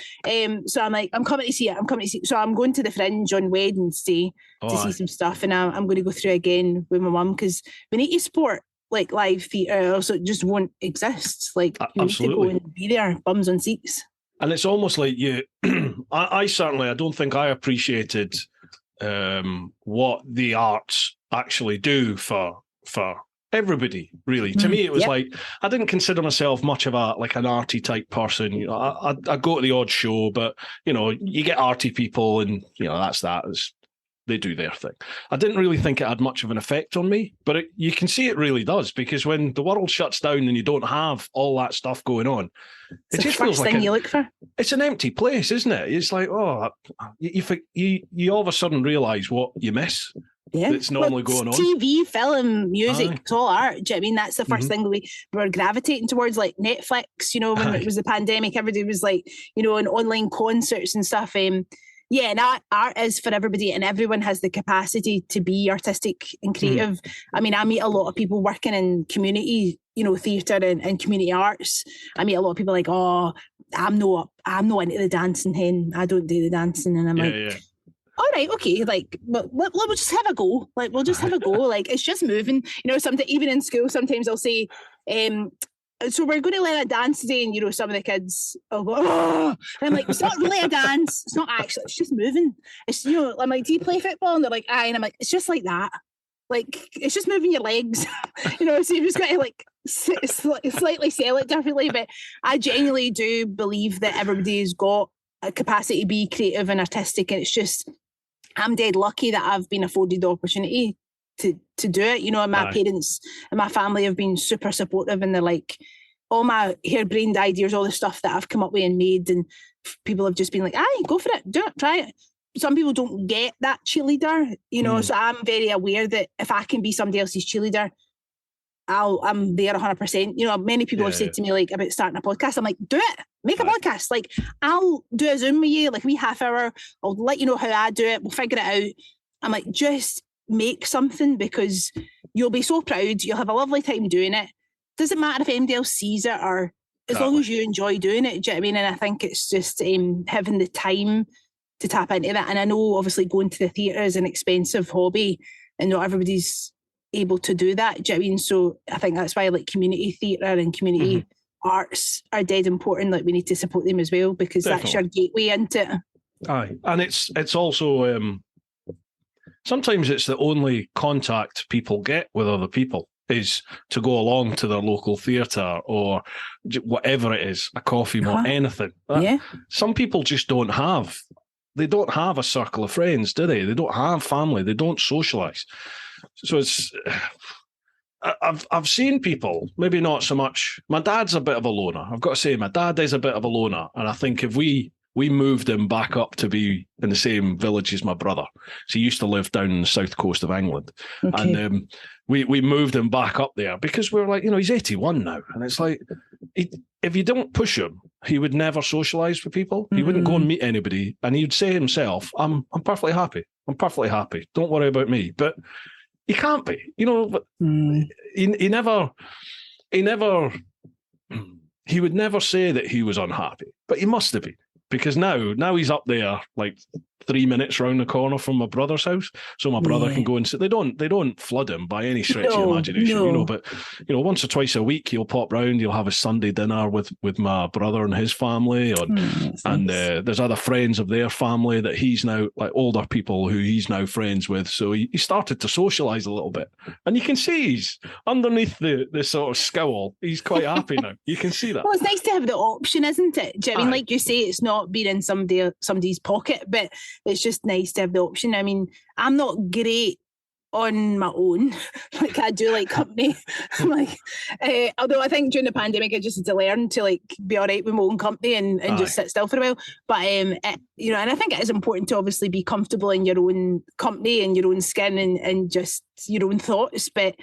So I'm like, I'm coming to see it. So I'm going to the Fringe on Wednesday to see some stuff, and I'm going to go through again with my mum, because we need to support like live theatre, else it just won't exist. Like, you need to go and be there, bums on seats. And it's almost like you, I certainly, I don't think I appreciated what the arts actually do for everybody, really. To me, it was like, I didn't consider myself much of an arty type person. You know, I go to the odd show, but, you know, you get arty people and, you know, that's that. They do their thing. I didn't really think it had much of an effect on me, but you can see it really does, because when the world shuts down and you don't have all that stuff going on, it just feels like you look for. It's an empty place, isn't it? It's like, oh, you all of a sudden realise what you miss. Yeah, that's normally going on. TV, film, music, it's all art. Do you know what I mean? That's the first thing that we were gravitating towards, like Netflix. You know, when it was the pandemic, everybody was like, you know, in online concerts and stuff. Yeah, and art is for everybody, and everyone has the capacity to be artistic and creative. I mean, I meet a lot of people working in community, you know, theatre and community arts. I meet a lot of people like, oh, I'm not into the dancing, hen. I don't do the dancing, and I'm all right, okay, like, we'll just have a go. Like, we'll just have a go. Like, it's just moving. You know, sometimes even in school, sometimes I'll say, so we're going to learn a dance today, and, you know, some of the kids will go, oh, and I'm like, it's not really a dance. It's not actually, it's just moving. It's, you know, I'm like, do you play football? And they're like, aye. And I'm like, it's just like that. Like, it's just moving your legs. You know, so you've just got to like slightly sell it differently. But I genuinely do believe that everybody's got a capacity to be creative and artistic, and it's just, I'm dead lucky that I've been afforded the opportunity to do it. You know, and my parents and my family have been super supportive, and they're like, all my harebrained ideas, all the stuff that I've come up with and made, and people have just been like, aye, go for it, do it, try it. Some people don't get that cheerleader, you know, so I'm very aware that if I can be somebody else's cheerleader, I'm there 100%. You know, many people have said to me like about starting a podcast. I'm like, do it, make a podcast. Like, I'll do a Zoom with you, like a wee half hour. I'll let you know how I do it. We'll figure it out. I'm like, just make something, because you'll be so proud. You'll have a lovely time doing it. Doesn't matter if anybody else sees it, or as long as you enjoy doing it. Do you know what I mean? And I think it's just having the time to tap into that. And I know obviously going to the theatre is an expensive hobby, and not everybody's able to do that. Do you know what I mean? So I think that's why like community theatre and community arts are dead important. Like, we need to support them as well, because that's your gateway into it. Aye, and it's also sometimes it's the only contact people get with other people is to go along to their local theatre or whatever it is, a coffee or anything. Some people just don't have. They don't have a circle of friends, do they? They don't have family. They don't socialise. So it's, I've seen people, maybe not so much. My dad's a bit of a loner. I've got to say, my dad is a bit of a loner. And I think if we moved him back up to be in the same village as my brother. So he used to live down in the south coast of England. Okay. And we moved him back up there because we were like, you know, he's 81 now. And it's like, if you don't push him, he would never socialise with people. He wouldn't go and meet anybody. And he'd say himself, I'm perfectly happy. I'm perfectly happy. Don't worry about me. But he can't be, you know, he would never say that he was unhappy, but he must have been, because now he's up there like 3 minutes round the corner from my brother's house, so my brother can go and sit. They don't flood him by any stretch of the imagination, you know. But you know, once or twice a week he'll pop round. He'll have a Sunday dinner with my brother and his family, and there's other friends of their family that he's now, like older people who he's now friends with. So he started to socialise a little bit, and you can see he's underneath the sort of scowl. He's quite happy now. You can see that. Well, it's nice to have the option, isn't it? Do you know what I mean? Like you say, it's not being in somebody's pocket, but it's just nice to have the option. I mean, I'm not great on my own. Like, I do like company. I'm like, although I think during the pandemic, I just had to learn to like be all right with my own company and just sit still for a while. But, you know, and I think it is important to obviously be comfortable in your own company and your own skin and just your own thoughts. But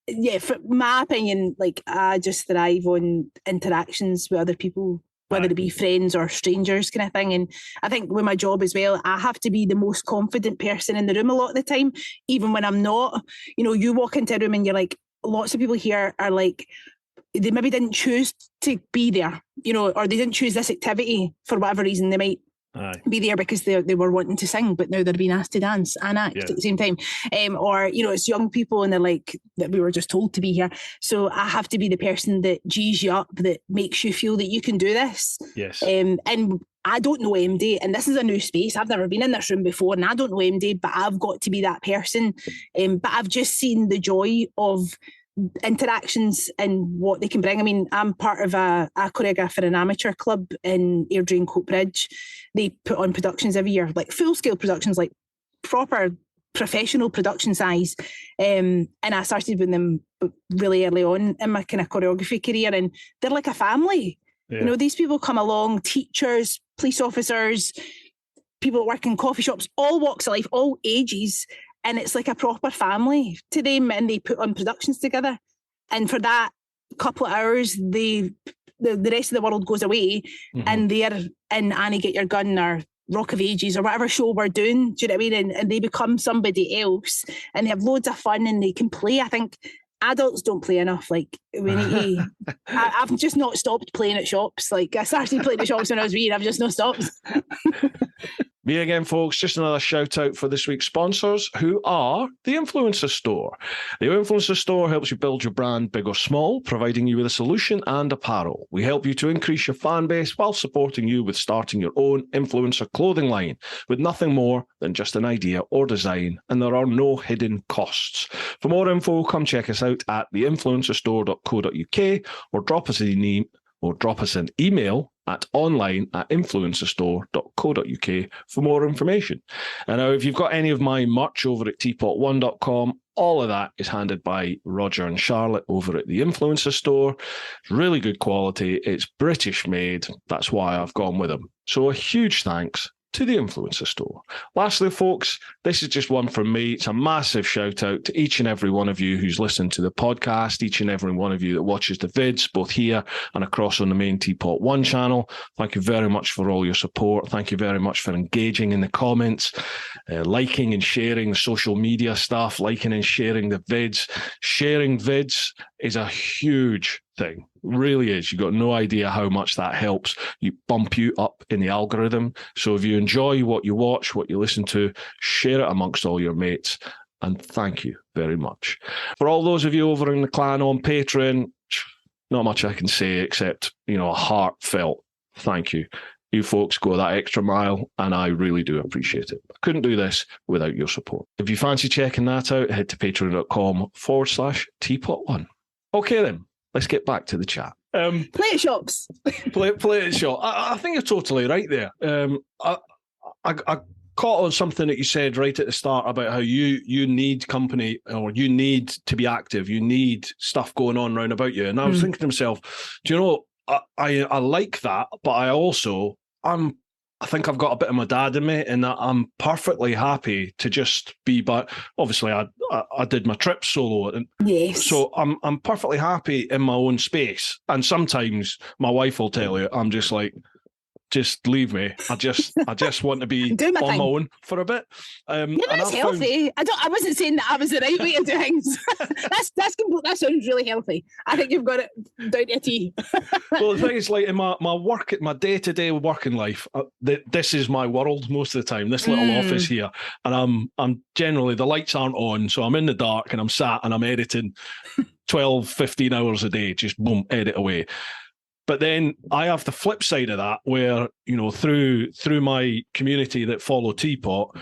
yeah, for my opinion, like, I just thrive on interactions with other people. whether it be friends or strangers kind of thing. And I think with my job as well, I have to be the most confident person in the room a lot of the time, even when I'm not. You know, you walk into a room and you're like, lots of people here are like, they maybe didn't choose to be there, you know, or they didn't choose this activity for whatever reason. They might be there because they were wanting to sing, but now they're being asked to dance and act at the same time. Or, you know, it's young people and they're like, that we were just told to be here. So I have to be the person that G's you up, that makes you feel that you can do this. Yes. And I don't know MD, and this is a new space. I've never been in this room before, and I don't know MD, but I've got to be that person. But I've just seen the joy of interactions and what they can bring. I mean, I'm part of a choreograph for an amateur club in Airdrie and Coatbridge. They put on productions every year, like full-scale productions, like proper professional production size. And I started with them really early on in my kind of choreography career, and they're like a family. Yeah. You know, these people come along, teachers, police officers, people that work in coffee shops, all walks of life, all ages. And it's like a proper family to them, and they put on productions together. And for that couple of hours, the rest of the world goes away, and they're in Annie Get Your Gun or Rock of Ages or whatever show we're doing. Do you know what I mean? And they become somebody else, and they have loads of fun, and they can play. I think adults don't play enough. Like, we need to, I've just not stopped playing at shops. Like, I started playing at shops when I was wee, and I've just not stopped. Me again, folks. Just another shout out for this week's sponsors, who are the Influencer Store. The Influencer Store helps you build your brand big or small, providing you with a solution and apparel. We help you to increase your fan base while supporting you with starting your own influencer clothing line with nothing more than just an idea or design, and there are no hidden costs. For more info, come check us out at theinfluencerstore.co.uk or drop us an email at online@influencerstore.co.uk for more information. And now, if you've got any of my merch over at TeapotOne.com, all of that is handed by Roger and Charlotte over at the Influencer Store. It's really good quality. It's British made. That's why I've gone with them. So a huge thanks to the Influencer Store. Lastly, folks, this is just one from me. It's a massive shout out to each and every one of you who's listened to the podcast, each and every one of you that watches the vids, both here and across on the main TeapotOne channel. Thank you very much for all your support. Thank you very much for engaging in the comments, liking and sharing the social media stuff, liking and sharing the vids. Sharing vids is a huge thing. Really is. You've got no idea how much that helps. You bump you up in the algorithm. So if you enjoy what you watch, what you listen to, share it amongst all your mates. And thank you very much. For all those of you over in the clan on Patreon, not much I can say except, a heartfelt thank you. You folks go that extra mile, and I really do appreciate it. I couldn't do this without your support. If you fancy checking that out, head to patreon.com/TeapotOne. Okay then. Let's get back to the chat. Play at shops. play at shop. I think you're totally right there. I caught on something that you said right at the start about how you need company, or you need to be active. You need stuff going on round about you. And I was thinking to myself, do you know, I like that, but I think I've got a bit of my dad in me, and that I'm perfectly happy to just be. But obviously, I did my trip solo, and yes, so I'm perfectly happy in my own space. And sometimes my wife will tell you, I'm just like, just leave me. I just want to be on my own for a bit. That's healthy. I wasn't saying that I was the right way to do things. That sounds really healthy. I think you've got it down to a T. Well, the thing is, like in my day-to-day working life, this is my world most of the time. This little office here, and I'm generally, the lights aren't on, so I'm in the dark and I'm sat and I'm editing 12, 15 hours a day. Just boom, edit away. But then I have the flip side of that, where, through my community that follow Teapot,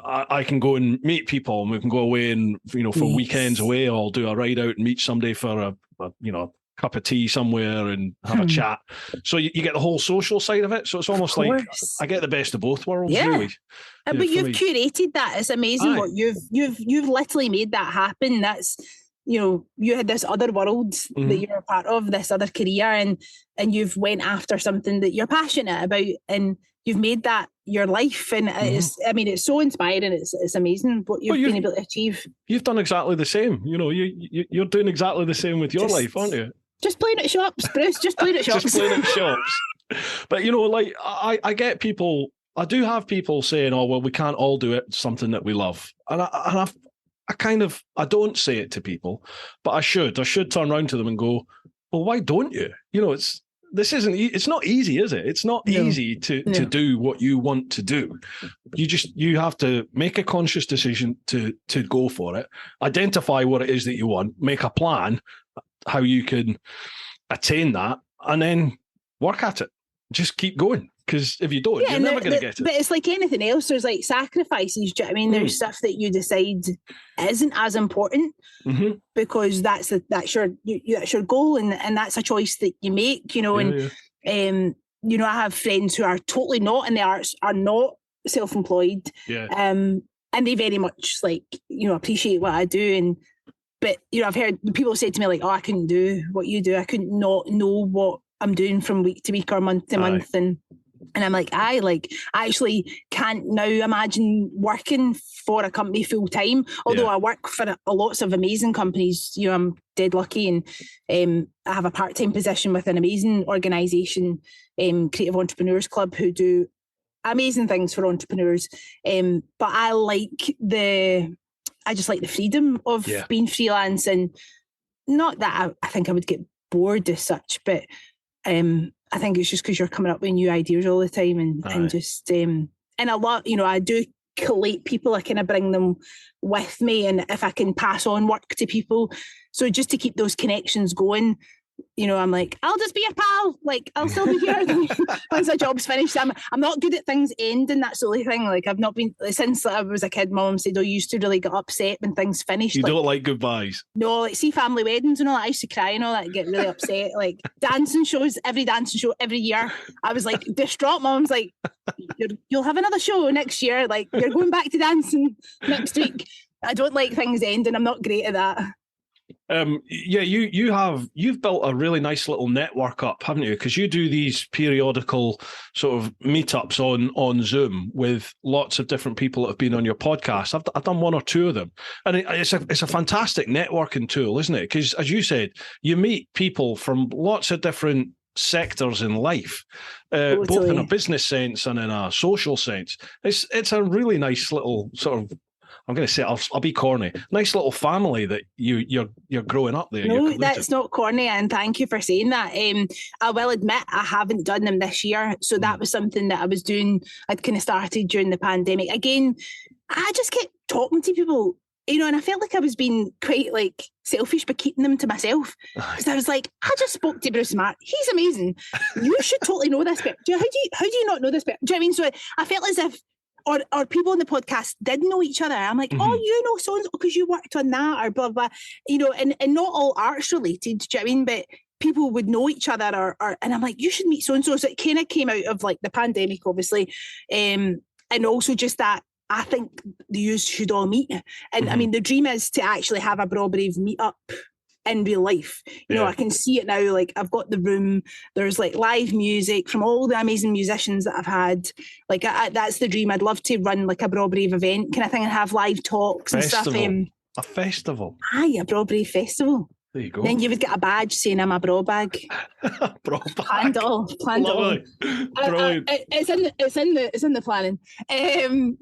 I can go and meet people, and we can go away and, for weekends away, I'll do a ride out and meet somebody for a cup of tea somewhere and have a chat. So you get the whole social side of it. So it's almost like I get the best of both worlds, really. But you've curated that. It's amazing what you've literally made that happen. That's, you had this other world that you're a part of, this other career, and you've went after something that you're passionate about, and you've made that your life. And it's so inspiring. It's amazing what you've been able to achieve. You've done exactly the same. You're doing exactly the same with your life, aren't you? Just playing at shops, Bruce. Just playing at shops. Just playing at shops. But like I get people. I do have people saying, "Oh, well, we can't all do it. Something that we love," and I don't say it to people, but I should. I should turn around to them and go, "Well, why don't you? It's not easy, is it? It's not easy to do what you want to do. You have to make a conscious decision to go for it, identify what it is that you want, make a plan, how you can attain that, and then work at it. Just keep going. Because if you don't, you're never going to get it. But it's like anything else. There's like sacrifices. Do you know what I mean? There's stuff that you decide isn't as important because that's your goal, and that's a choice that you make. I have friends who are totally not in the arts, are not self-employed, and they very much appreciate what I do. But I've heard people say to me like, "Oh, I couldn't do what you do. I couldn't not know what I'm doing from week to week or month to month," and I'm like, I actually can't now imagine working for a company full time. Although I work for lots of amazing companies, I'm dead lucky, and I have a part-time position with an amazing organisation, Creative Entrepreneurs Club, who do amazing things for entrepreneurs. But I just like the freedom of being freelance, and not that I think I would get bored as such, but I think it's just because you're coming up with new ideas all the time, and just and a lot, I do collate people. I kind of bring them with me, and if I can pass on work to people, so just to keep those connections going. I'm like, I'll just be your pal. Like, I'll still be here once the job's finished. I'm not good at things ending. That's the only thing. Like, I've not been, since I was a kid, Mum said, "Oh, you used to really get upset when things finished." You don't like goodbyes? No, see family weddings and all that. I used to cry and all that and get really upset. Like dancing shows, every dancing show every year, I was like distraught. Mum's like, "You'll have another show next year. Like, you're going back to dancing next week." I don't like things ending. I'm not great at that. You've built a really nice little network up, haven't you? Because you do these periodical sort of meetups on Zoom with lots of different people that have been on your podcast. I've done one or two of them, and it's a fantastic networking tool, isn't it? Because as you said, you meet people from lots of different sectors in life, both in a business sense and in a social sense. It's a really nice little sort of, I'm going to say, I'll be corny, nice little family that you're growing up there. No, that's not corny, and thank you for saying that. I will admit I haven't done them this year, so that was something that I was doing. I'd kind of started during the pandemic. Again, I just kept talking to people, and I felt like I was being quite selfish by keeping them to myself, because I was like, I just spoke to Bruce Smart. He's amazing. You should totally know this better. How do you not know this better? Do you know what I mean? So I felt as if, or people on the podcast did know each other. I'm like, "Oh, you know so-and-so because you worked on that," or blah, blah, and not all arts related, do you know what I mean? But people would know each other, and I'm like, "You should meet so-and-so." So it kind of came out of the pandemic, obviously. And also just that I think you should all meet. And I mean, the dream is to actually have a Braw Brave meet up in real life. I can see it now. I've got the room, there's live music from all the amazing musicians that I've had. That's the dream. I'd love to run a Braw Brave event kind of thing and have live talks and stuff. A festival. A Braw Brave festival. There you go. Then you would get a badge saying I'm a Braw bag. Braw bag. Planned it all. Brilliant. It's in the planning.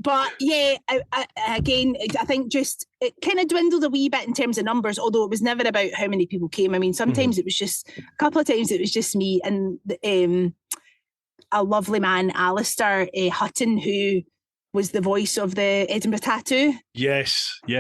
But yeah, again, I think just it kind of dwindled a wee bit in terms of numbers, although it was never about how many people came. I mean, sometimes it was just a couple of times it was just me and a lovely man, Alistair Hutton, who was the voice of the Edinburgh Tattoo. Yes. He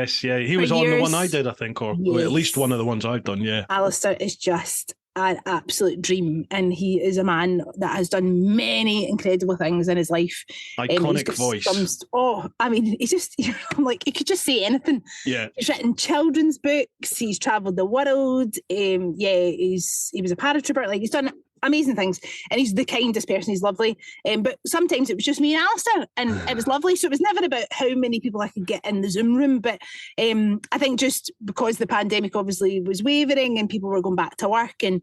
was on the one I did, I think, or at least one of the ones I've done, yeah. Alistair is just an absolute dream, and he is a man that has done many incredible things in his life. Iconic voice. He's just, I'm like, he could just say anything. Yeah. He's written children's books, he's travelled the world, he was a paratrooper, he's done amazing things, and he's the kindest person. He's lovely, but sometimes it was just me and Alistair, and it was lovely. So it was never about how many people I could get in the Zoom room, but I think just because the pandemic obviously was wavering and people were going back to work and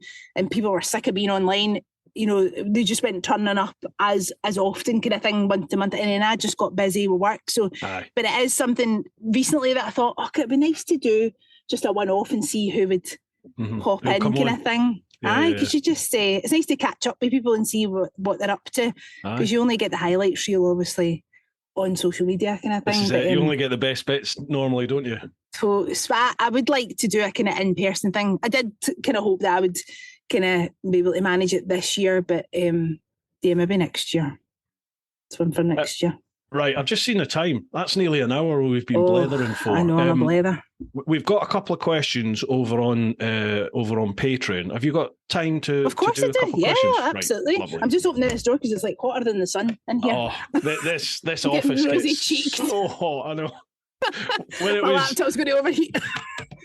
people were sick of being online, they just went turning up as often kind of thing, month to month, and then I just got busy with work. So but it is something recently that I thought, it'd be nice to do just a one-off and see who would pop in kind of thing. Aye, because you just it's nice to catch up with people and see what they're up to, because you only get the highlights reel, obviously, on social media kind of thing. This is it. You only get the best bits normally, don't you? So I would like to do a kind of in-person thing. I did kind of hope that I would kind of be able to manage it this year, but maybe next year. It's one for next year. Right, I've just seen the time. That's nearly an hour we've been blethering for. I know, I'm a blether. We've got a couple of questions over on Patreon. Have you got time to? Of course to do I do. a couple Yeah, questions? absolutely. Right, I'm just opening this door because it's like hotter than the sun in here. Oh, this office gets so hot. I know. My laptop's going to overheat.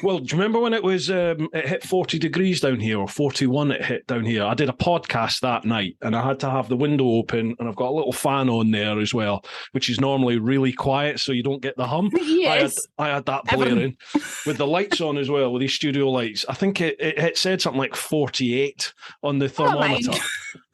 Well, do you remember when it was it hit 40 degrees down here, or 41 it hit down here? I did a podcast that night and I had to have the window open, and I've got a little fan on there as well, which is normally really quiet so you don't get the hum. Yes. I had that blaring with the lights on as well, with these studio lights. I think it said something like 48 on the thermometer.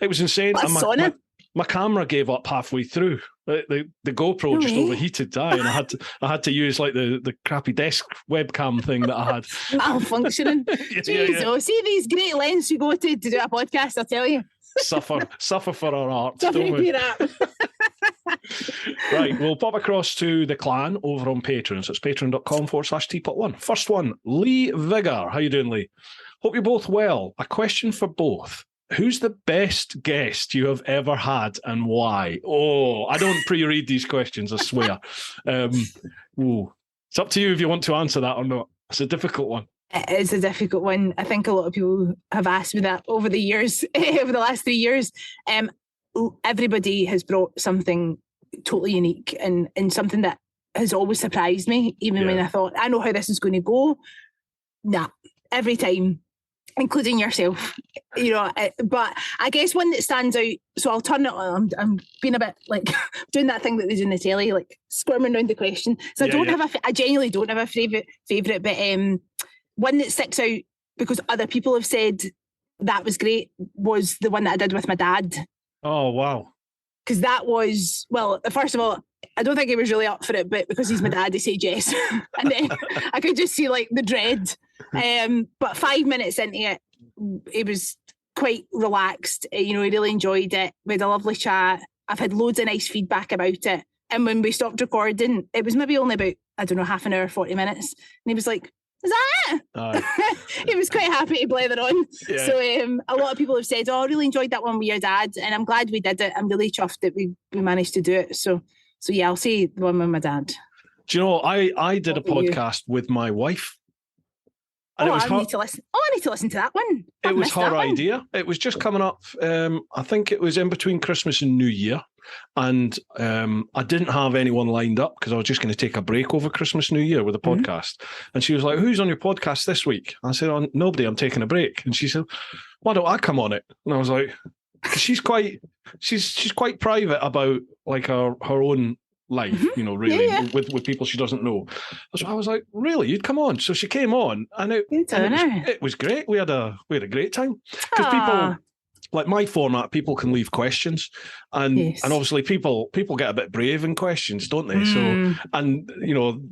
It was insane. And my camera gave up halfway through. The GoPro just overheated, and I had to use like the crappy desk webcam thing that I had. Malfunctioning. Jeez, oh, see these great lengths you go to do a podcast, I'll tell you. Suffer for our art, don't we? Right, we'll pop across to the clan over on Patreon. So it's patreon.com/TeapotOne. First one, Lee Vigor. How you doing, Lee? Hope you're both well. A question for both. Who's the best guest you have ever had and why? Oh, I don't pre-read these questions, I swear. It's up to you if you want to answer that or not. It's a difficult one. It is a difficult one. I think a lot of people have asked me that over the years, over the last 3 years. Everybody has brought something totally unique and something that has always surprised me, even when I thought, I know how this is going to go. Nah, every time. Including yourself, but I guess one that stands out. So I'll turn it on. I'm being a bit like doing that thing that they do in the telly, like squirming around the question. So I genuinely don't have a favourite, but one that sticks out because other people have said that was great was the one that I did with my dad. Oh wow! Because that was, well, first of all, I don't think he was really up for it, but because he's my dad, he said yes. And then I could just see like the dread. But 5 minutes into it, he was quite relaxed. He really enjoyed it. We had a lovely chat. I've had loads of nice feedback about it. And when we stopped recording, it was maybe only about, I don't know, half an hour, 40 minutes. And he was like, is that it? He was quite happy to blether on. Yeah. So a lot of people have said, I really enjoyed that one with your dad. And I'm glad we did it. I'm really chuffed that we managed to do it. So yeah, I'll say the one with my dad. Do you know, I did a podcast with my wife. And I need to listen. I need to listen to that one. It was her idea. It was just coming up. I think it was in between Christmas and New Year. And I didn't have anyone lined up because I was just going to take a break over Christmas, New Year with a podcast. And she was like, who's on your podcast this week? I said, oh, nobody, I'm taking a break. And she said, why don't I come on it? And I was like, she's quite private about like her own life, really, with people she doesn't know. So I was like, really, you'd come on? So she came on, and it was great. We had a great time because people, like my format, people can leave questions, and obviously people get a bit brave in questions, don't they? So and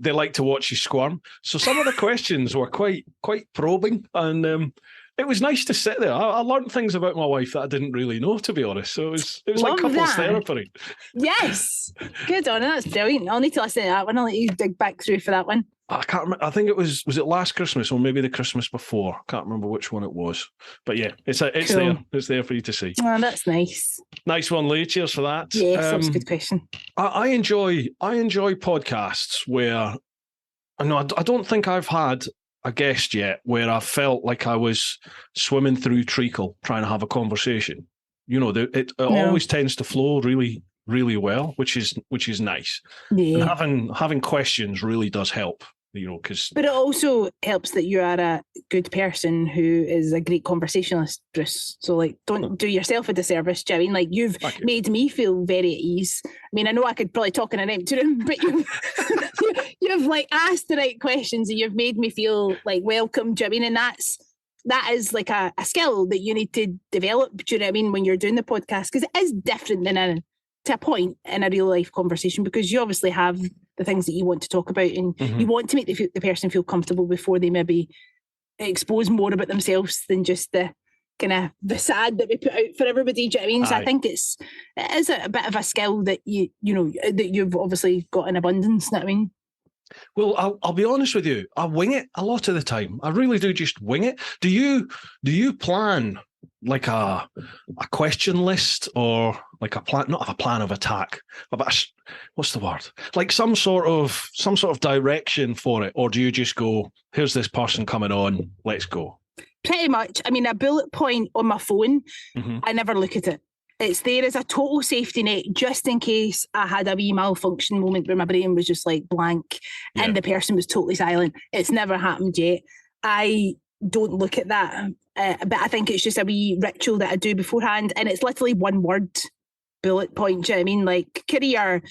they like to watch you squirm. So some of the questions were quite probing, and it was nice to sit there. I learned things about my wife that I didn't really know, to be honest. So it was like couples therapy. Yes. Good on it. That's brilliant. I'll need to listen to that one. I'll let you dig back through for that one. I can't remember. I think it was it last Christmas or maybe the Christmas before? I can't remember which one it was. But yeah, it's cool. There. It's there for you to see. Oh, that's nice. Nice one, Lee. Cheers for that. Yes, that was a good question. I enjoy podcasts where I don't think I've had a guest yet where I felt like I was swimming through treacle trying to have a conversation. It always tends to flow really, really well, which is nice. Yeah. And having questions really does help. But it also helps that you are a good person who is a great conversationalist, Bruce. So, don't do yourself a disservice, do you know what I mean? You've made me feel very at ease. I mean, I know I could probably talk in an empty room, but you've asked the right questions and you've made me feel welcome, do you know what I mean? And that is like a skill that you need to develop, do you know what I mean, when you're doing the podcast, because it is different than to a point in a real life conversation, because you obviously have the things that you want to talk about and you want to make the person feel comfortable before they maybe expose more about themselves than just the kind of facade that we put out for everybody. Do you know what I mean? So I think it is a bit of a skill that you know that you've obviously got in abundance. You know what I mean? Well, I'll be honest with you. I wing it a lot of the time. I really do just wing it. Do you plan like a question list or like a plan? Not a plan of attack, but what's the word? Like some sort of direction for it, or do you just go, "Here's this person coming on, let's go"? Pretty much. I mean, a bullet point on my phone, I never look at it. It's there as a total safety net, just in case I had a wee malfunction moment where my brain was just like blank and the person was totally silent. It's never happened yet. I don't look at that. But I think it's just a wee ritual that I do beforehand. And it's literally one word bullet point. Do you know what I mean? Like career,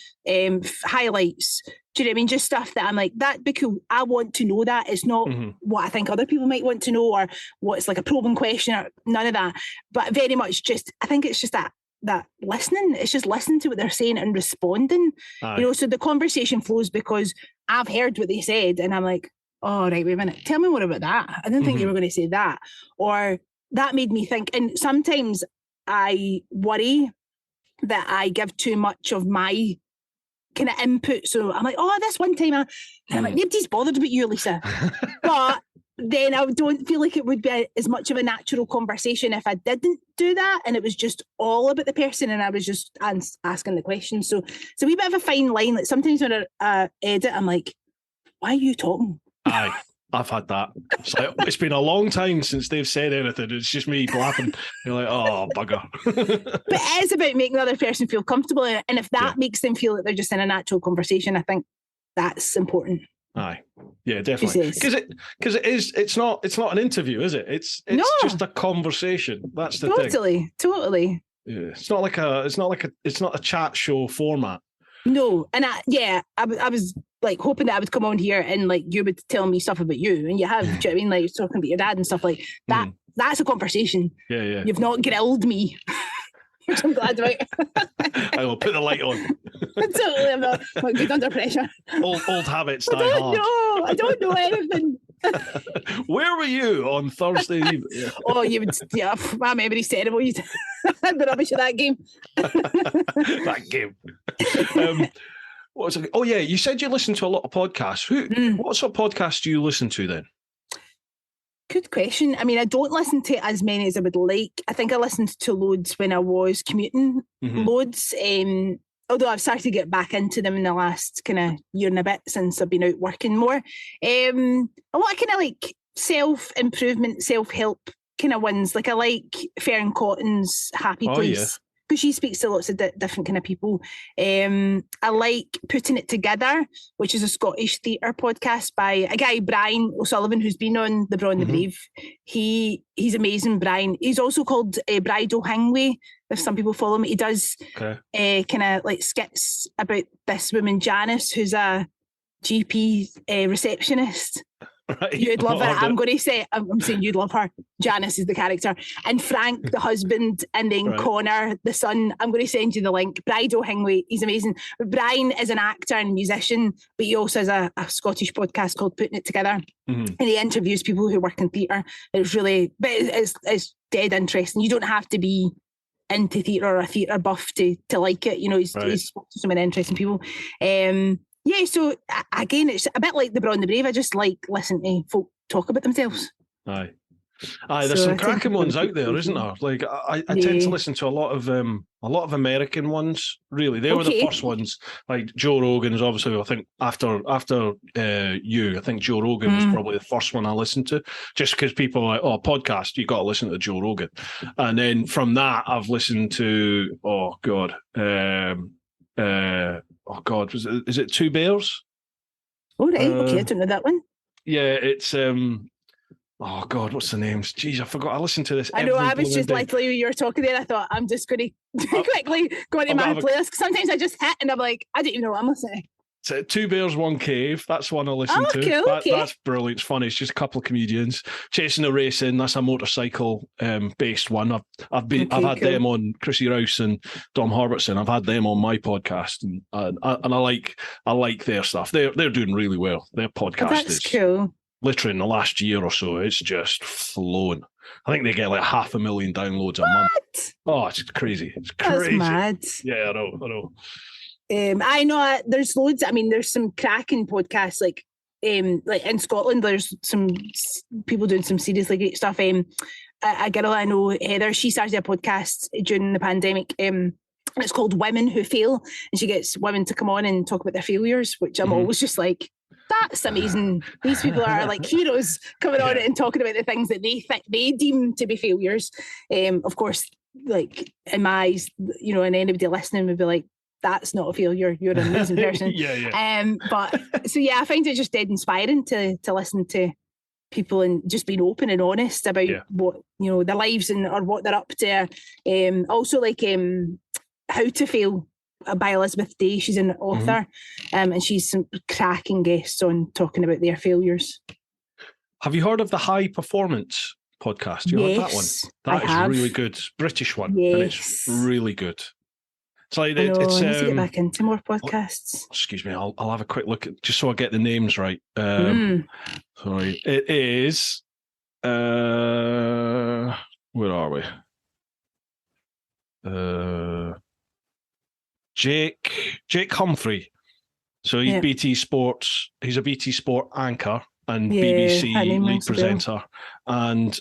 highlights. Do you know what I mean? Just stuff that I'm like, that'd be cool. I want to know that. It's not what I think other people might want to know or what's like a probing question or none of that. But very much just, I think it's just that listening. It's just listening to what they're saying and responding. Aye. You know, so the conversation flows because I've heard what they said and I'm like, oh, right, wait a minute. Tell me more about that. I didn't think you were going to say that. Or that made me think. And sometimes I worry that I give too much of my kind of input. So I'm like, oh, this one time, and I'm like, nobody's bothered about you, Lisa. But then I don't feel like it would be as much of a natural conversation if I didn't do that and it was just all about the person and I was just asking the questions. So it's a wee bit of a fine line. Like sometimes when I edit, I'm like, why are you talking? Aye, I've had that. It's like, it's been a long time since they've said anything. It's just me blabbing. You're like, oh, bugger. But it is about making the other person feel comfortable. And if that makes them feel that they're just in a natural conversation, I think that's important. Aye, yeah, definitely. Because it's not an interview, is it? It's just a conversation. That's the thing. Totally. Yeah, it's not a chat show format. No, and I was like hoping that I would come on here and like you would tell me stuff about you, and you have. Do you know what I mean? Like you're talking about your dad and stuff like that. That's a conversation. Yeah. You've not grilled me, which I'm glad about. I will put the light on. Totally, I'm not good under pressure. Old habits die hard. I don't know anything. Where were you on Thursday evening? Yeah. Oh, you would. Yeah, my memory's terrible. You'd the rubbish of that game. That game. What was it? Oh yeah, you said you listen to a lot of podcasts. What sort of podcasts do you listen to then? Good question. I mean, I don't listen to as many as I would like. I think I listened to loads when I was commuting, loads. Although I've started to get back into them in the last kind of year and a bit since I've been out working more. A lot of kind of like self-improvement, self-help kind of ones. Like I like Fern Cotton's Happy Place. Because she speaks to lots of different kind of people. I like Putting It Together, which is a Scottish theatre podcast by a guy, Brian O'Sullivan, who's been on The Braw and the Brave. He's amazing, Brian. He's also called Bridal Hangway, if some people follow him. He does kind of like skits about this woman, Janice, who's a GP receptionist. Right. You'd love her. I'm going to say, I'm saying you'd love her. Janice is the character. And Frank, the husband, and then Connor, the son. I'm going to send you the link. Bridal Hangway. He's amazing. Brian is an actor and musician, but he also has a Scottish podcast called Putting It Together. And he interviews people who work in theatre. It's really, but it's dead interesting. You don't have to be into theatre or a theatre buff to like it. You know, he's so many interesting people. Yeah, so again, it's a bit like The Braw and the Brave. I just like listening to folk talk about themselves. Aye, there's some cracking ones out there, isn't there? Like I tend to listen to a lot of American ones. Really, they were the first ones. Like Joe Rogan's, obviously. I think after you, I think Joe Rogan was probably the first one I listened to, just because people are like, oh, podcast, you got to listen to Joe Rogan, and then from that I've listened to is it Two Bears? Oh, right. Okay, I don't know that one. Yeah, it's oh God, what's the names? Jeez, I forgot. I listened to this. I know. I was just like you were talking there. I thought I'm just going to quickly go into my playlist. Sometimes I just hit and I'm like, I don't even know what I'm listening to. So Two Bears, One Cave. That's one I listen to. Cool, that's brilliant. It's funny. It's just a couple of comedians chasing a racing. That's a motorcycle based one. I've had them on, Chrissy Rouse and Dom Herbertson. I've had them on my podcast, and I like their stuff. They're doing really well. Their podcast that's cool. literally in the last year or so, it's just flown. I think they get like 500,000 downloads a month. Oh, it's crazy. It's crazy. That's mad. Yeah, I know. I know there's loads. I mean, there's some cracking podcasts like in Scotland. There's some people doing some seriously great stuff. A girl I know, Heather, she started a podcast during the pandemic. And it's called Women Who Fail, and she gets women to come on and talk about their failures, which I'm always just like, that's amazing. These people are like heroes coming on and talking about the things that they think they deem to be failures. Of course, like in my eyes, you know, and anybody listening would be like, that's not a failure. You're an amazing person. But so yeah, I find it just dead inspiring to listen to people and just being open and honest about what, you know, their lives and or what they're up to. Also like How to Fail by Elizabeth Day. She's an author, and she's some cracking guests on talking about their failures. Have you heard of the High Performance podcast? You heard that one? That is really good. British one, and it's really good. It's like I need to get back into more podcasts. Excuse me, I'll have a quick look at, just so I get the names right. Sorry, it is. Where are we? Jake Humphrey. So he's BT Sports. He's a BT Sport anchor and BBC lead presenter, and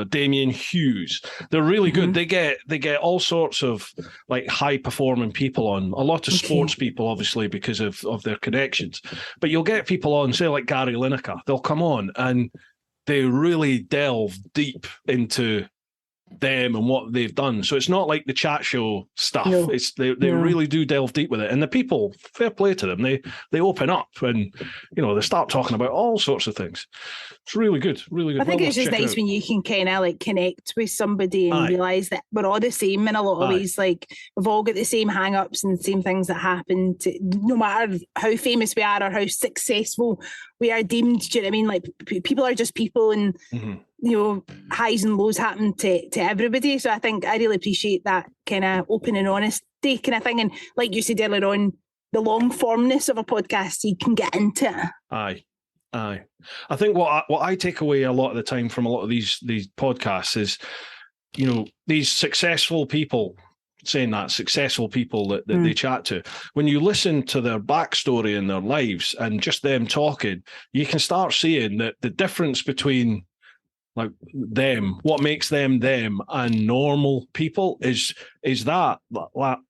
Damien Hughes. They're really good. They get all sorts of like high performing people on. A lot of sports people, obviously, because of their connections. But you'll get people on, say like Gary Lineker. They'll come on and they really delve deep into them and what they've done. So it's not like the chat show stuff. It's they really do delve deep with it. And the people, fair play to them, they open up and, you know, they start talking about all sorts of things. It's really good, really good. I think it's just nice when you can kind of like connect with somebody and realise that we're all the same in a lot of ways. Like we've all got the same hang-ups and the same things that happen to, no matter how famous we are or how successful we are deemed. Do you know what I mean? Like people are just people, and you know, highs and lows happen to everybody. So I think I really appreciate that kind of open and honesty kind of thing. And like you said earlier on, the long formness of a podcast, you can get into it. Aye. I think what I take away a lot of the time from a lot of these podcasts is, you know, these successful people, saying that, successful people that they chat to, when you listen to their backstory and their lives and just them talking, you can start seeing that the difference between like them, what makes them and normal people is that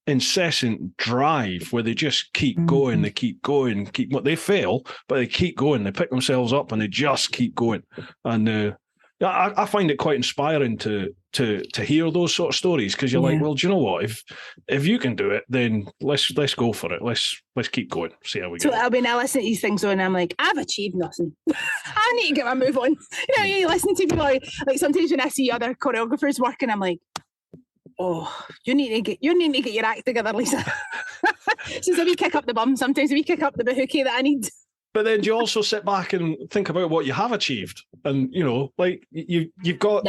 incessant drive where they just keep going, they fail, but they keep going, they pick themselves up and they just keep going. And I find it quite inspiring to hear those sort of stories, because you're like, well, do you know what? If you can do it, then let's go for it. Let's keep going. See how we go. So I mean, I listen to these things on, and I'm like, I've achieved nothing. I need to get my move on. You know, you listen to people like sometimes when I see other choreographers working, I'm like, oh, you need to get your act together, Lisa. Since a wee kick up the bum, sometimes a wee kick up the bahookie that I need. But then you also sit back and think about what you have achieved, and you know, like you've got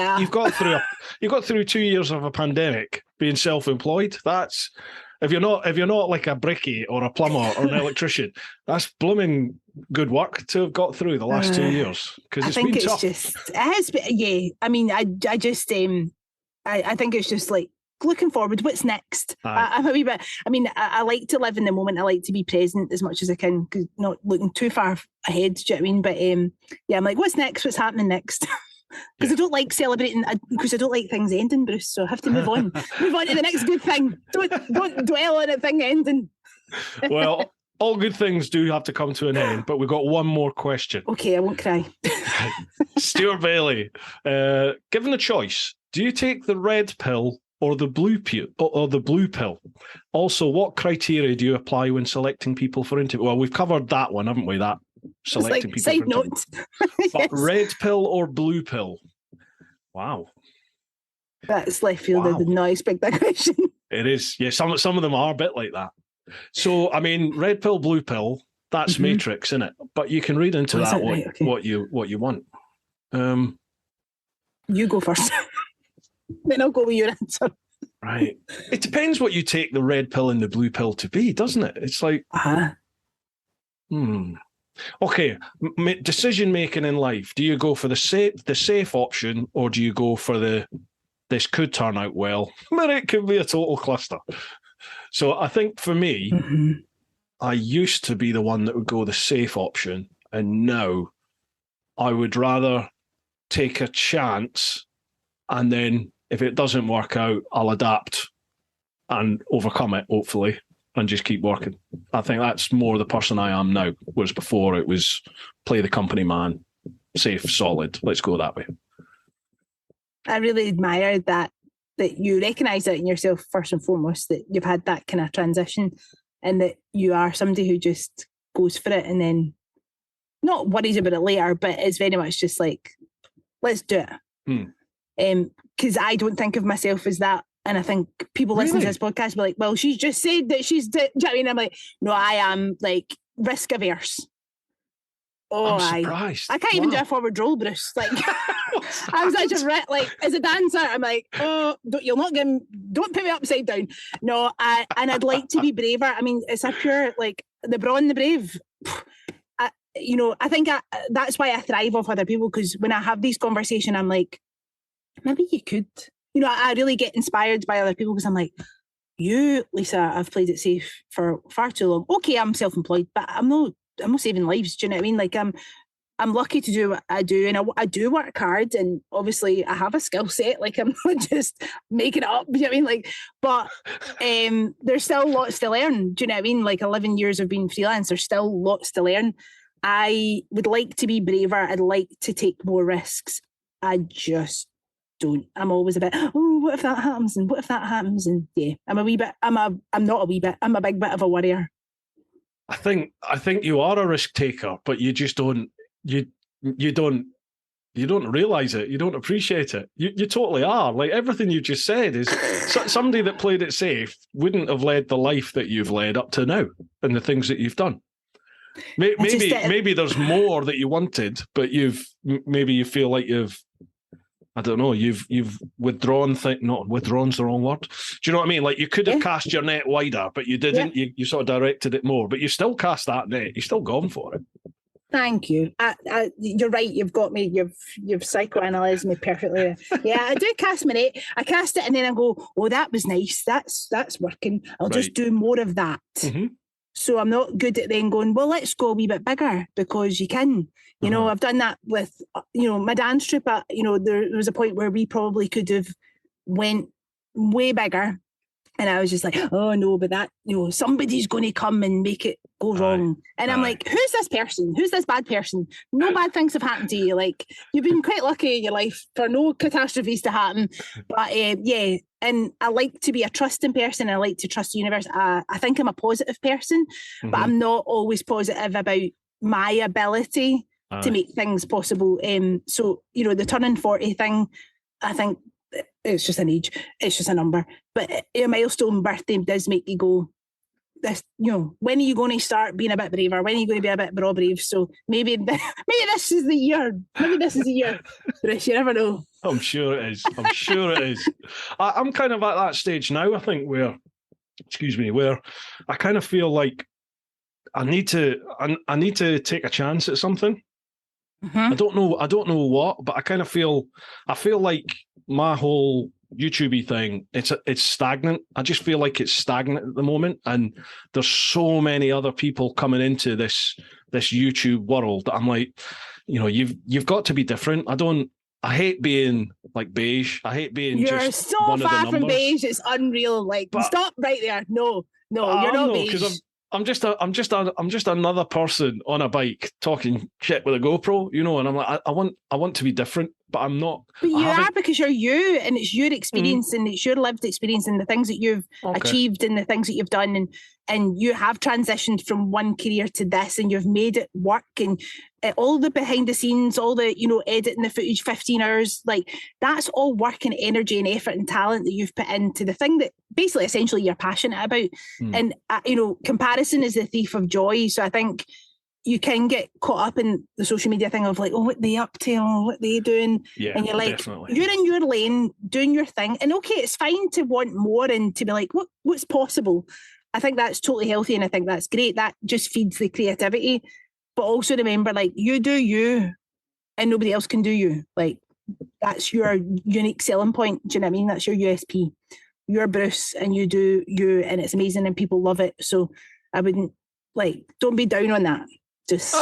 through 2 years of a pandemic being self-employed. That's if you're not like a brickie or a plumber or an electrician, that's blooming good work to have got through the last 2 years, because it's been tough. It has been, yeah. I mean, I just I think it's just like looking forward. What's next? I'm a wee bit. I mean, I like to live in the moment. I like to be present as much as I can, because not looking too far ahead. Do you know what I mean? But yeah, I'm like, what's next? What's happening next? Because I don't like celebrating. Because I don't like things ending, Bruce. So I have to move on. Move on to the next good thing. Don't dwell on a thing ending. Well, all good things do have to come to an end, but we've got one more question. Okay, I won't cry. Stuart Bailey, given a choice, do you take the red pill or the blue pill? Also, what criteria do you apply when selecting people for interview? Well, we've covered that one, haven't we? That selecting people side for interview. note. But Yes. red pill or blue pill? Wow. That's left field. I did not expect that question. It is. Yeah, some of them are a bit like that. So, I mean, red pill, blue pill, that's Matrix, isn't it? But you can read into that right? Okay. what you want. You go first. Then I'll go with your answer. Right. It depends what you take the red pill and the blue pill to be, doesn't it? It's like, Okay, decision making in life. Do you go for the safe option, or do you go for this could turn out well, but it could be a total cluster? So I think for me, I used to be the one that would go the safe option, and now I would rather take a chance, and then if it doesn't work out, I'll adapt and overcome it, hopefully, and just keep working. I think that's more the person I am now, whereas before it was play the company man, safe, solid. Let's go that way. I really admire that you recognise that in yourself first and foremost, that you've had that kind of transition and that you are somebody who just goes for it and then not worries about it later, but it's very much just like, let's do it. Because I don't think of myself as that. And I think people listening to this podcast be like, well, she's just said that she's... Do you know what I mean? I'm like, no, I am like risk averse. Oh, I'm surprised. I can't even do a forward roll, Bruce. Like, I'm such a like as a dancer. I'm like, oh, don't put me upside down. No, and I'd like to be braver. I mean, it's a pure like the Braw and the Brave. I think that's why I thrive off other people, because when I have these conversations, I'm like, maybe you could. I really get inspired by other people because I'm like, you, Lisa, I've played it safe for far too long. Okay, I'm self-employed, but I'm not saving lives. Do you know what I mean? Like I'm lucky to do what I do, and I do work hard, and obviously I have a skill set. Like I'm not just making it up. Do you know what I mean? Like, but there's still lots to learn. Do you know what I mean? Like 11 years of being freelance, there's still lots to learn. I would like to be braver. I'd like to take more risks. I just don't. I'm always a bit, oh, what if that happens? And what if that happens? And yeah, I'm not a wee bit. I'm a big bit of a worrier. I think you are a risk taker, but you just don't. You don't realize it. You don't appreciate it. You totally are. Like everything you just said is somebody that played it safe wouldn't have led the life that you've led up to now and the things that you've done. Maybe there's more that you wanted, but you feel like I don't know, you've withdrawn. Not withdrawn's the wrong word. Do you know what I mean? Like you could have cast your net wider, but you didn't. Yeah. You sort of directed it more, but you still cast that net. You're still gone for it. Thank you. You're right. You've got me. You've psychoanalyzed me perfectly. Yeah, I do cast my net. I cast it and then I go, oh, that was nice. That's working. I'll just do more of that. Mm-hmm. So I'm not good at then going, well, let's go a wee bit bigger, because you can. You know, I've done that with, my dance troupe. There was a point where we probably could have went way bigger. And I was just like, oh, no, but that, somebody's going to come and make it go wrong. And I'm like, who's this person? Who's this bad person? No bad things have happened to you. Like, you've been quite lucky in your life for no catastrophes to happen. But yeah, and I like to be a trusting person. I like to trust the universe. I think I'm a positive person, but I'm not always positive about my ability to make things possible. So, the turning 40 thing, I think it's just an age. It's just a number. But a milestone birthday does make you go, this, when are you going to start being a bit braver? When are you going to be a bit Braw brave? So maybe this is the year. Maybe this is the year. Bruce, you never know. I'm sure it is. I'm kind of at that stage now, I think, where I kind of feel like I need to take a chance at something. I don't know what, but I feel like my whole YouTubey thing, it's stagnant. I just feel like it's stagnant at the moment, and there's so many other people coming into this YouTube world that I'm like, you've got to be different. I hate being like beige. I hate being You're just so one far of the from numbers. beige. It's unreal. Like, stop right there. No, you're not beige. Because I'm just another person on a bike talking shit with a GoPro, and I'm like, I want to be different, but I'm not. But you are, because you're you, and it's your experience, and it's your lived experience, and the things that you've achieved, and the things that you've done, and you have transitioned from one career to this, and you've made it work, and all the behind the scenes, all the editing the footage, 15 hours, like that's all work and energy and effort and talent that you've put into the thing that basically essentially you're passionate about. And comparison is the thief of joy. So I think you can get caught up in the social media thing of like, oh, what they up to, oh, what they doing, and you're like, definitely. You're in your lane doing your thing, and okay, it's fine to want more and to be like, what's possible. I think that's totally healthy, and I think that's great. That just feeds the creativity. but also remember, like, you do you, and nobody else can do you. Like, that's your unique selling point. Do you know what I mean? That's your USP. You're Bruce, and you do you, and it's amazing, and people love it. So I wouldn't, like, don't be down on that. Just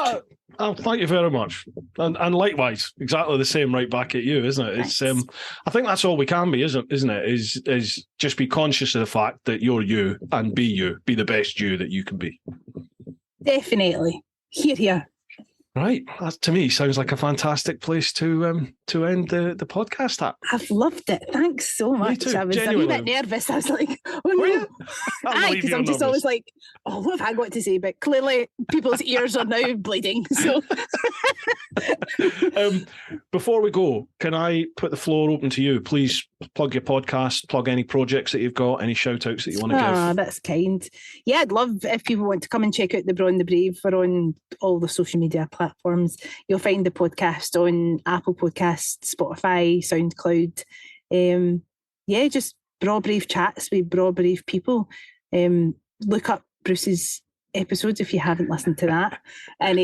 thank you very much, and likewise, exactly the same right back at you, isn't it? Thanks. It's I think that's all we can be, isn't it? Is just be conscious of the fact that you're you, and be the best you that you can be. Definitely. Here. Right, that to me sounds like a fantastic place to end the podcast at. I've loved it. Thanks so much. Me too, I was genuinely. a wee bit nervous. I was like, oh no. Aye, because I'm just always like, oh, what have I got to say? But clearly people's ears are now bleeding. So before we go, can I put the floor open to you? Please plug your podcast, plug any projects that you've got, any shout outs that you want to give. That's kind. Yeah, I'd love if people want to come and check out the Braw and the Brave. We're on all the social media platforms. You'll find the podcast on Apple Podcasts, Spotify, SoundCloud. Just Braw Brave chats with Braw Brave people. Look up Bruce's episodes if you haven't listened to that. And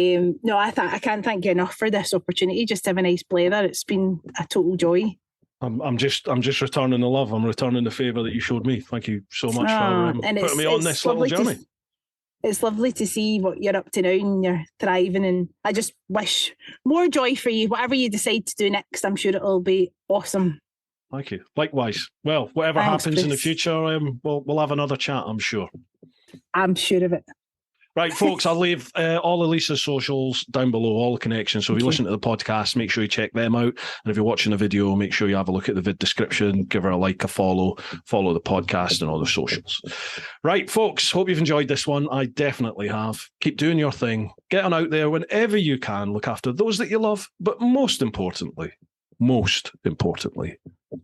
I can't thank you enough for this opportunity. Just to have a nice blather. It's been a total joy. I'm just returning the love. I'm returning the favour that you showed me. Thank you so much for putting me on this little journey. It's lovely to see what you're up to now, and you're thriving, and I just wish more joy for you. Whatever you decide to do next, I'm sure it'll be awesome. Thank you. Likewise. Well, whatever happens in the future, we'll have another chat, I'm sure. I'm sure of it. Right, folks, I'll leave all of Lisa's socials down below, all the connections. So if you listen to the podcast, make sure you check them out. And if you're watching the video, make sure you have a look at the vid description, give her a like, a follow the podcast and all the socials. Right, folks, hope you've enjoyed this one. I definitely have. Keep doing your thing. Get on out there whenever you can. Look after those that you love. But most importantly,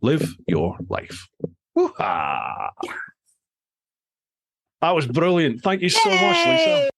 live your life. Woo-ha! That was brilliant. Thank you so much, Lisa.